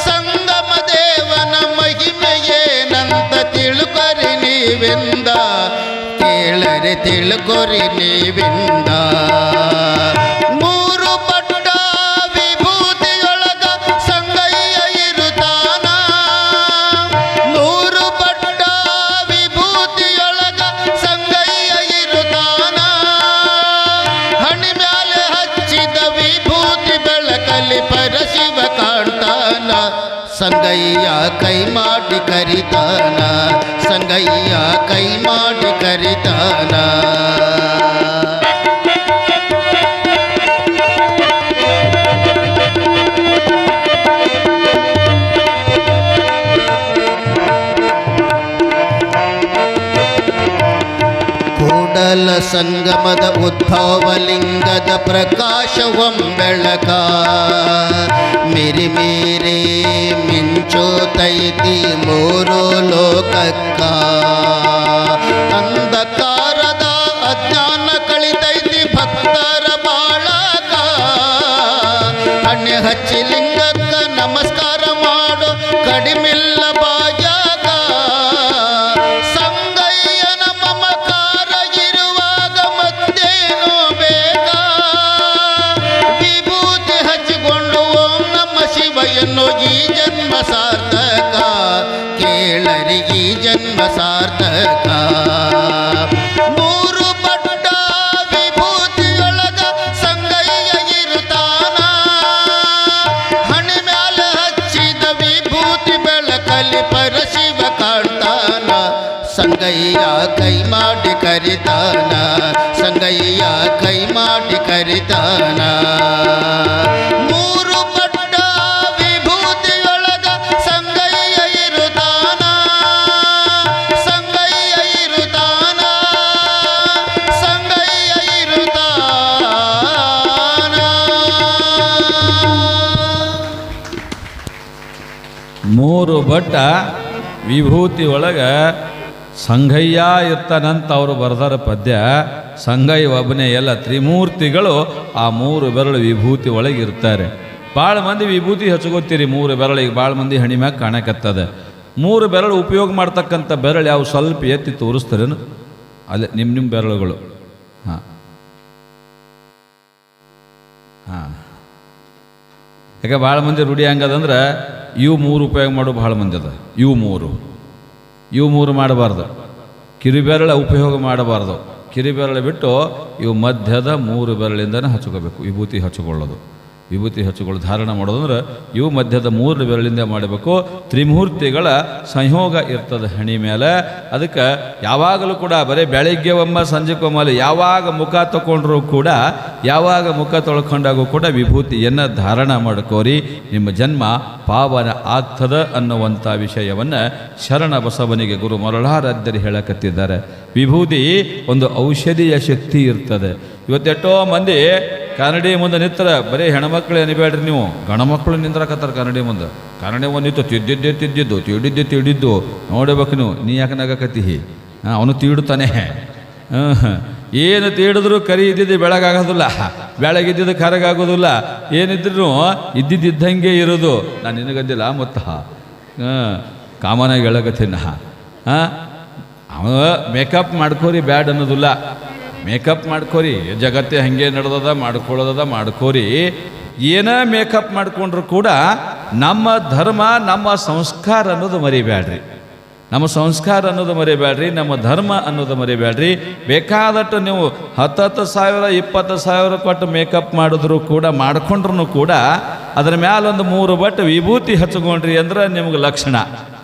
ಸಂಗಮ ದೇವನ ಮಹಿಮೆಯೇನಂತ ತಿಳ್ಕೊರಿ ನೀವೆಂದ ಕೇಳರೆ ತಿಳ್ಕೊರಿ ನೀವೆಂದ ಮೂರು ಪಟ್ಟ ವಿಭೂತಿಯೊಳಗ ಸಂಗಯ್ಯ ಇರುತ್ತಾನ ಮೂರು ಪಟ್ಟ ವಿಭೂತಿಯೊಳಗ ಸಂಗಯ್ಯ ಇರುತ್ತಾನ ಹಣಿ ಮ್ಯಾಲೆ ಹಚ್ಚಿದ ವಿಭೂತಿ ಬೆಳಕಲಿ ಪರಶಿವ ಕಾಣ್ತಾನ ಸಂಗಯ್ಯ ಕೈ ಮಾಡಿ ಕರಿತಾನ ಸಂಗಯ್ಯ ಕೈ ಮಾಡಿ ಕರಿತಾನ ಕೂಡಲ ಸಂಗಮದ ಉದ್ಭವಲಿಂಗದ ಪ್ರಕಾಶವಂ ಬೆಳಕ ಮಿರಿ ಮೀರಿ ಮಿಂಚೋತೈತಿ ಮೂರು ಲೋಕಕ್ಕ ಅಂಧಕಾರದ ಅಜ್ಞಾನ ಕಳಿತೈತಿ ಭಕ್ತರ ಬಾಳಕ ಅಣ್ಣ ಹಚ್ಚಿ ಲಿಂಗಕ್ಕ ನಮಸ್ಕಾರ ಮಾಡೋ ಕಡಿಮಿಲ್ಲ ಬಾಗ್ಯಾಗ ಸಂಗಯ್ಯನ ಮಮಕಾರ ಇರುವಾಗ ಮತ್ತೇನು ಬೇಕ ವಿಭೂತಿ ಹಚ್ಚಿಕೊಂಡು ಓಂ ನಮ ಶಿವ ಎನ್ನೋ ಈ ಜನ್ಮ ಸಾರ್ಥಕ ಕೇಳರಿ ಈ ಜನ್ಮ ಸಾರ್ಥಕ ಮೂರು ಪಟ್ಟ ವಿಭೂತಿಯೊಳಗ ಸಂಗಯ್ಯ ಇರುತ್ತಾನ ಹಣಿ ಮ್ಯಾಲ ಹಚ್ಚಿದ ವಿಭೂತಿ ಬೆಳಕಲಿ ಪರಶಿವ ಕಾಣ್ತಾನ ಸಂಗಯ್ಯ ಕೈ ಮಾಡಿ ಕರಿತಾನ ಸಂಗಯ್ಯ ಕೈ ಮಾಡಿ ಕರಿತಾನ ಮೂರು ಪಟ್ಟ ವಿಭೂತಿಯೊಳಗ ಸಂಗಯ್ಯ ಇರುತ್ತಾನ ಮೂರು ಬಟ್ಟ ವಿಭೂತಿ ಒಳಗೆ ಸಂಗಯ್ಯ ಇರ್ತಾನಂತ ಅವರು ಬರ್ದಾರ ಪದ್ಯ. ಸಂಗಯ್ಯ ಒಬ್ಬನೇ, ಎಲ್ಲ ತ್ರಿಮೂರ್ತಿಗಳು ಆ ಮೂರು ಬೆರಳು ವಿಭೂತಿ ಒಳಗೆ ಇರ್ತಾರೆ. ಭಾಳ ಮಂದಿ ವಿಭೂತಿ ಹಚ್ಕೋತೀರಿ ಮೂರು ಬೆರಳಿಗೆ, ಭಾಳ ಮಂದಿ ಹಣಿ ಮ್ಯಾಗ ಕಾಣಕತ್ತದ. ಮೂರು ಬೆರಳು ಉಪಯೋಗ ಮಾಡ್ತಕ್ಕಂಥ ಬೆರಳು ಯಾವ ಸ್ವಲ್ಪ ಎತ್ತಿ ತೋರಿಸ್ತಾರೇನು? ಅಲ್ಲೇ ನಿಮ್ಮ ಬೆರಳುಗಳು. ಹಾಂ ಹಾಂ, ಯಾಕೆ ಭಾಳ ಮಂದಿ ರೂಢಿ ಹಂಗದಂದ್ರೆ ಇವು ಮೂರು ಉಪಯೋಗ ಮಾಡೋ ಭಾಳ ಮಂದಿ ಅದ. ಇವು ಮೂರು ಮಾಡಬಾರ್ದು. ಕಿರಿಬೆರಳ ಉಪಯೋಗ ಮಾಡಬಾರ್ದು. ಕಿರಿಬೆರಳು ಬಿಟ್ಟು ಇವು ಮಧ್ಯದ ಮೂರು ಬೆರಳಿಂದನೇ ಹಚ್ಕೋಬೇಕು ವಿಭೂತಿ ಹಚ್ಕೊಳ್ಳೋದು. ವಿಭೂತಿ ಹಚ್ಚುಗಳು ಧಾರಣ ಮಾಡೋದಂದ್ರೆ ಇವು ಮಧ್ಯದ ಮೂರು ಬೆರಳಿಂದ ಮಾಡಬೇಕು. ತ್ರಿಮೂರ್ತಿಗಳ ಸಂಯೋಗ ಇರ್ತದೆ ಹಣಿ ಮೇಲೆ. ಅದಕ್ಕೆ ಯಾವಾಗಲೂ ಕೂಡ ಬರೀ ಬೆಳಗ್ಗೆ ಒಮ್ಮ ಸಂಜೆಗೊಮ್ಮಲ್ಲಿ ಯಾವಾಗ ಮುಖ ತಗೊಂಡ್ರೂ ಕೂಡ, ಯಾವಾಗ ಮುಖ ತೊಳ್ಕೊಂಡಾಗೂ ಕೂಡ ವಿಭೂತಿಯನ್ನು ಧಾರಣ ಮಾಡ್ಕೋರಿ, ನಿಮ್ಮ ಜನ್ಮ ಪಾವನ ಆಗ್ತದೆ ಅನ್ನುವಂಥ ವಿಷಯವನ್ನು ಶರಣ ಬಸವನಿಗೆ ಗುರು ಮರಳಾರಾಧ್ಯರು ಹೇಳಕತ್ತಿದ್ದಾರೆ. ವಿಭೂತಿ ಒಂದು ಔಷಧಿಯ ಶಕ್ತಿ ಇರ್ತದೆ. ಇವತ್ತೆಷ್ಟೋ ಮಂದಿ ಕನ್ನಡಿ ಮುಂದೆ ನಿಂತರ ಬರೀ ಹೆಣ್ಮಕ್ಳು ಅನಿಬೇಡ್ರಿ ನೀವು, ಗಣಮಕ್ಕಳು ನಿಂದ್ರಕತ್ತಾರೆ ಕನ್ನಡಿ ಮುಂದೆ. ಕನ್ನಡಿ ಒಂದು ನಿಂತು ತಿಡಿದ್ದು ನೋಡಬೇಕು ನೀವು. ನೀ ಯಾಕೆ ನಗಕತ್ತಿ? ಅವನು ತೀಡುತ್ತಾನೆ. ಏನು ತೀಡಿದ್ರು ಕರಿ ಇದ್ದಿದ್ದು ಬೆಳಗಾಗೋದಿಲ್ಲ, ಬೆಳಗಿದ್ದಿದ್ದು ಕರಗಾಗೋದಿಲ್ಲ. ಏನಿದ್ರು ಇದ್ದಿದ್ದಂಗೆ ಇರೋದು. ನಾನು ನಿನಗಂದಿಲ್ಲ ಮತ್ತು ಕಾಮನಾಗಿ ಹೇಳಕತ್ತೀನಿ. ಅವ ಮೇಕಪ್ ಮಾಡ್ಕೋರಿ ಬ್ಯಾಡ್ ಅನ್ನೋದಿಲ್ಲ. ಮೇಕಪ್ ಮಾಡ್ಕೋರಿ, ಜಗತ್ತೇ ಹಾಗೆ ನಡೆದದ, ಮಾಡ್ಕೋರಿ. ಏನೇ ಮೇಕಪ್ ಮಾಡ್ಕೊಂಡ್ರು ಕೂಡ ನಮ್ಮ ಧರ್ಮ, ನಮ್ಮ ಸಂಸ್ಕಾರ ಅನ್ನೋದು ಮರಿಬೇಡ್ರಿ. ನಮ್ಮ ಸಂಸ್ಕಾರ ಅನ್ನೋದು ಮರಿಬೇಡ್ರಿ, ನಮ್ಮ ಧರ್ಮ ಅನ್ನೋದು ಮರಿಬೇಡ್ರಿ. ಬೇಕಾದಟ್ಟು ನೀವು 10,000 20,000 ಕೊಟ್ಟು ಮೇಕಪ್ ಮಾಡಿದ್ರು ಕೂಡ, ಮಾಡ್ಕೊಂಡ್ರು ಕೂಡ ಅದರ ಮ್ಯಾಲೊಂದು 3 ಬಟ್ಟು ವಿಭೂತಿ ಹಚ್ಕೊಂಡ್ರಿ ಅಂದ್ರೆ ನಿಮ್ಗೆ ಲಕ್ಷಣ.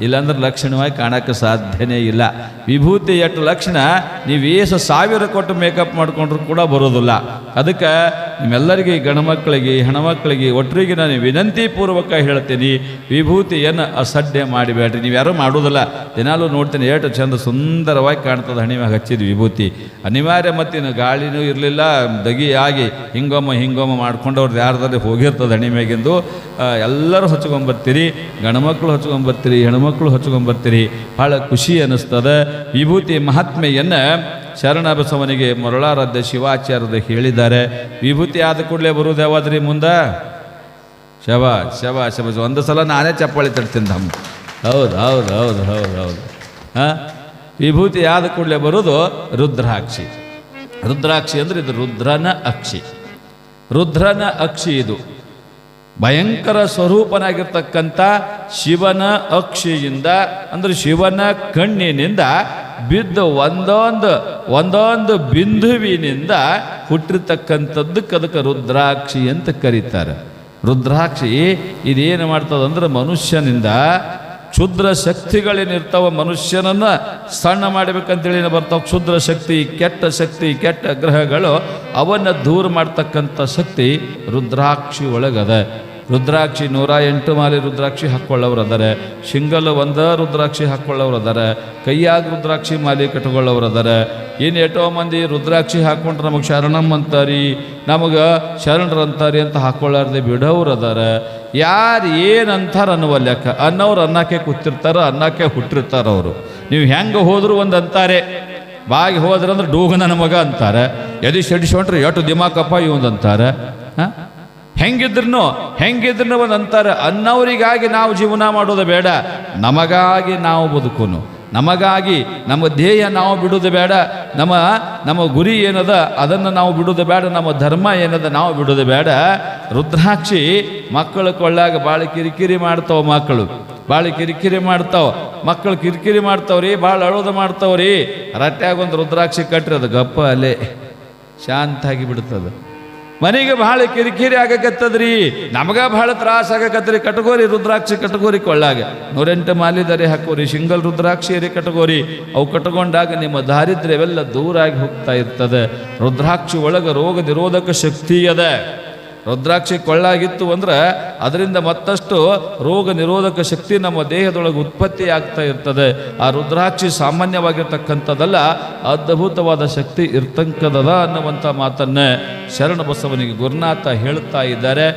ಇಲ್ಲಾಂದ್ರೆ ಲಕ್ಷಣವಾಗಿ ಕಾಣಕ್ಕೆ ಸಾಧ್ಯನೇ ಇಲ್ಲ. ವಿಭೂತಿ ಎಷ್ಟು ಲಕ್ಷಣ, ನೀವು ಏಸು 1000 ಕೊಟ್ಟು ಮೇಕಪ್ ಮಾಡ್ಕೊಂಡ್ರು ಕೂಡ ಬರೋದಿಲ್ಲ. ಅದಕ್ಕೆ ನಿಮ್ಮೆಲ್ಲರಿಗೆ, ಗಣಮಕ್ಕಳಿಗೆ ಹೆಣ್ಮಕ್ಳಿಗೆ ಒಟ್ಟರಿಗೆ ನಾನು ವಿನಂತಿ ಪೂರ್ವಕ ಹೇಳ್ತೀನಿ, ವಿಭೂತಿಯನ್ನು ಅಸಡ್ಡೆ ಮಾಡಿಬೇಡ್ರಿ. ನೀವು ಯಾರೂ ಮಾಡೋದಿಲ್ಲ. ದಿನಾಲೂ ನೋಡ್ತೀನಿ ಎಷ್ಟು ಚಂದ ಸುಂದರವಾಗಿ ಕಾಣ್ತದೆ ಹಣಿ ಮ್ಯಾಗ ಹಚ್ಚಿದ ವಿಭೂತಿ. ಅನಿವಾರ್ಯ ಮತ್ತಿನ್ನು ಗಾಳಿನೂ ಇರಲಿಲ್ಲ, ದಗಿ ಆಗಿ ಹಿಂಗೊಮ್ಮ ಮಾಡ್ಕೊಂಡವ್ರದ್ದು ಯಾರ್ದಾದ್ರೆ ಹೋಗಿರ್ತದೆ ಹಣಿ ಮ್ಯಾಗಿಂದು. ಎಲ್ಲರೂ ಹಚ್ಕೊಂಬರ್ತೀರಿ, ಗಣಮಕ್ಕಳು ಹಚ್ಕೊಂಬರ್ತೀರಿ, ಹೆಣ್ಮಕ್ಳು ಹಚ್ಕೊಂಬರ್ತೀರಿ. ಭಾಳ ಖುಷಿ ಅನ್ನಿಸ್ತದೆ. ವಿಭೂತಿ ಮಹಾತ್ಮೆಯನ್ನು ಶರಣ ಬಸವನಿಗೆ ಮರಳಾರಾಧ್ಯ ಶಿವಾಚಾರ್ಯರು ಹೇಳಿದ್ದಾರೆ. ವಿಭೂತಿ ಆದ ಕೂಡಲೇ ಬರುವುದು ಯಾವಾದ್ರಿ ಮುಂದೆ? ಶಬಾಷ್. ಒಂದು ಸಲ ನಾನೇ ಚಪ್ಪಾಳಿ ತಡ್ತೀನಿ ತಮ್ಮ. ಹೌದು. ವಿಭೂತಿ ಆದ ಕೂಡಲೇ ಬರೋದು ರುದ್ರಾಕ್ಷಿ. ರುದ್ರಾಕ್ಷಿ ಅಂದರೆ ಇದು ರುದ್ರನ ಅಕ್ಷಿ. ಇದು ಭಯಂಕರ ಸ್ವರೂಪನಾಗಿರ್ತಕ್ಕಂಥ ಶಿವನ ಅಕ್ಷಿಯಿಂದ, ಅಂದರೆ ಶಿವನ ಕಣ್ಣಿನಿಂದ ಬಿದ್ದ ಒಂದೊಂದು ಬಿಂದುವಿನಿಂದ ಹುಟ್ಟಿರ್ತಕ್ಕಂಥದ್ದಕ್ಕೆ ಅದಕ್ಕೆ ರುದ್ರಾಕ್ಷಿ ಅಂತ ಕರೀತಾರೆ. ರುದ್ರಾಕ್ಷಿ ಇದೇನು ಮಾಡ್ತದಂದ್ರೆ ಮನುಷ್ಯನಿಂದ ಕ್ಷುದ್ರ ಶಕ್ತಿಗಳೇನಿರ್ತಾವ, ಮನುಷ್ಯನನ್ನು ಸಣ್ಣ ಮಾಡಬೇಕಂತೇಳಿ ಬರ್ತಾವ ಕ್ಷುದ್ರ ಶಕ್ತಿ, ಕೆಟ್ಟ ಗ್ರಹಗಳು, ಅವನ್ನು ದೂರ ಮಾಡ್ತಕ್ಕಂಥ ಶಕ್ತಿ ರುದ್ರಾಕ್ಷಿ ಒಳಗದ. ರುದ್ರಾಕ್ಷಿ 108 ಮಾಲೆ ರುದ್ರಾಕ್ಷಿ ಹಾಕ್ಕೊಳ್ಳೋರು ಅದಾರೆ, ಸಿಂಗಲ್ ಒಂದು ರುದ್ರಾಕ್ಷಿ ಹಾಕ್ಕೊಳ್ಳೋರು ಅದಾರೆ, ಕೈಯಾಗ ರುದ್ರಾಕ್ಷಿ ಮಾಲೆ ಕಟ್ಕೊಳ್ಳೋರು ಅದಾರೆ. ಇನ್ನು ಎಷ್ಟೋ ಮಂದಿ ರುದ್ರಾಕ್ಷಿ ಹಾಕ್ಕೊಂಡ್ರೆ ನಮಗೆ ಶರಣಮ್ಮ ಅಂತಾರಿ, ನಮಗೆ ಶರಣರಂತಾರಿ ಅಂತ ಹಾಕ್ಕೊಳ್ಳಾರ್ದೆ ಬಿಡೋರು ಅದಾರೆ. ಯಾರು ಏನಂತಾರ ಅನ್ನುವ ಲೆಕ್ಕ, ಅನ್ನೋರು ಅನ್ನಕ್ಕೆ ಕೂತಿರ್ತಾರ, ಅನ್ನಕ್ಕೆ ಹುಟ್ಟಿರ್ತಾರ ಅವರು. ನೀವು ಹೆಂಗೆ ಹೋದ್ರು ಒಂದು ಅಂತಾರೆ, ಬಾಗಿ ಹೋದ್ರಂದ್ರೆ ಡೂಗ ನನ್ನ ಮಗ ಅಂತಾರೆ, ಎದಿ ಸಡಿಸ್ಕೊಂಡ್ರೆ ಎಷ್ಟು ದಿಮಾಕಪ್ಪ ಇವಂದು ಅಂತಾರೆ. ಹೆಂಗಿದ್ರು ಒಂದು ಅಂತಾರೆ. ಅನ್ನವರಿಗಾಗಿ ನಾವು ಜೀವನ ಮಾಡೋದು ಬೇಡ, ನಮಗಾಗಿ ನಾವು ಬದುಕೋನು, ನಮಗಾಗಿ ನಮ್ಮ ಧ್ಯೇಯ ನಾವು ಬಿಡೋದು ಬೇಡ, ನಮ್ಮ ಗುರಿ ಏನದ ಅದನ್ನು ನಾವು ಬಿಡೋದು ಬೇಡ, ನಮ್ಮ ಧರ್ಮ ಏನದ ನಾವು ಬಿಡೋದು ಬೇಡ. ರುದ್ರಾಕ್ಷಿ ಮಕ್ಕಳು ಕೊಳ್ಳಾಗ ಭಾಳ ಕಿರಿಕಿರಿ ಮಾಡ್ತಾವ, ಮಕ್ಕಳು ಕಿರಿಕಿರಿ ಮಾಡ್ತಾವ್ರಿ, ಭಾಳ ಅಳೋದು ಮಾಡ್ತಾವ್ರಿ. ರಟ್ಟ್ಯಾಗ ಒಂದು ರುದ್ರಾಕ್ಷಿ ಕಟ್ರಿ, ಅದು ಗಪ್ಪ ಅಲ್ಲೇ ಶಾಂತಾಗಿ ಬಿಡ್ತದೆ. ಮನೆಗೆ ಭಾಳ ಕಿರಿಕಿರಿ ಆಗಕತ್ತದ್ರಿ, ನಮಗ ಭಾಳ ತ್ರಾಸ ಆಗಕತ್ರಿ. ಕಟ್ಕೋರಿ ರುದ್ರಾಕ್ಷಿ, ಕಟ್ಕೋರಿ ಕೊಳ್ಳಾಗ 108 ಮಾಲಿದರೆ ಹಾಕೋರಿ, ಸಿಂಗಲ್ ರುದ್ರಾಕ್ಷಿ ಕಟ್ಕೋರಿ. ಅವು ಕಟ್ಕೊಂಡಾಗ ನಿಮ್ಮ ದಾರಿದ್ರ್ಯವೆಲ್ಲ ದೂರಾಗಿ ಹೋಗ್ತಾ ಇರ್ತದೆ. ರುದ್ರಾಕ್ಷಿ ಒಳಗೆ ರೋಗ ನಿರೋಧಕ ಶಕ್ತಿ ಅದ. ರುದ್ರಾಕ್ಷಿ ಕೊಳ್ಳಾಗಿತ್ತು ಅಂದ್ರೆ ಅದರಿಂದ ಮತ್ತಷ್ಟು ರೋಗ ನಿರೋಧಕ ಶಕ್ತಿ ನಮ್ಮ ದೇಹದೊಳಗೆ ಉತ್ಪತ್ತಿ ಆಗ್ತಾ ಇರ್ತದೆ. ಆ ರುದ್ರಾಕ್ಷಿ ಸಾಮಾನ್ಯವಾಗಿರ್ತಕ್ಕಂಥದ್ದಲ್ಲ, ಅದ್ಭುತವಾದ ಶಕ್ತಿ ಇರ್ತಕ್ಕಂಥದ ಅನ್ನುವಂಥ ಮಾತನ್ನು ಶರಣ ಬಸವನಿಗೆ ಗುರುನಾಥ ಹೇಳ್ತಾ ಇದ್ದಾರೆ.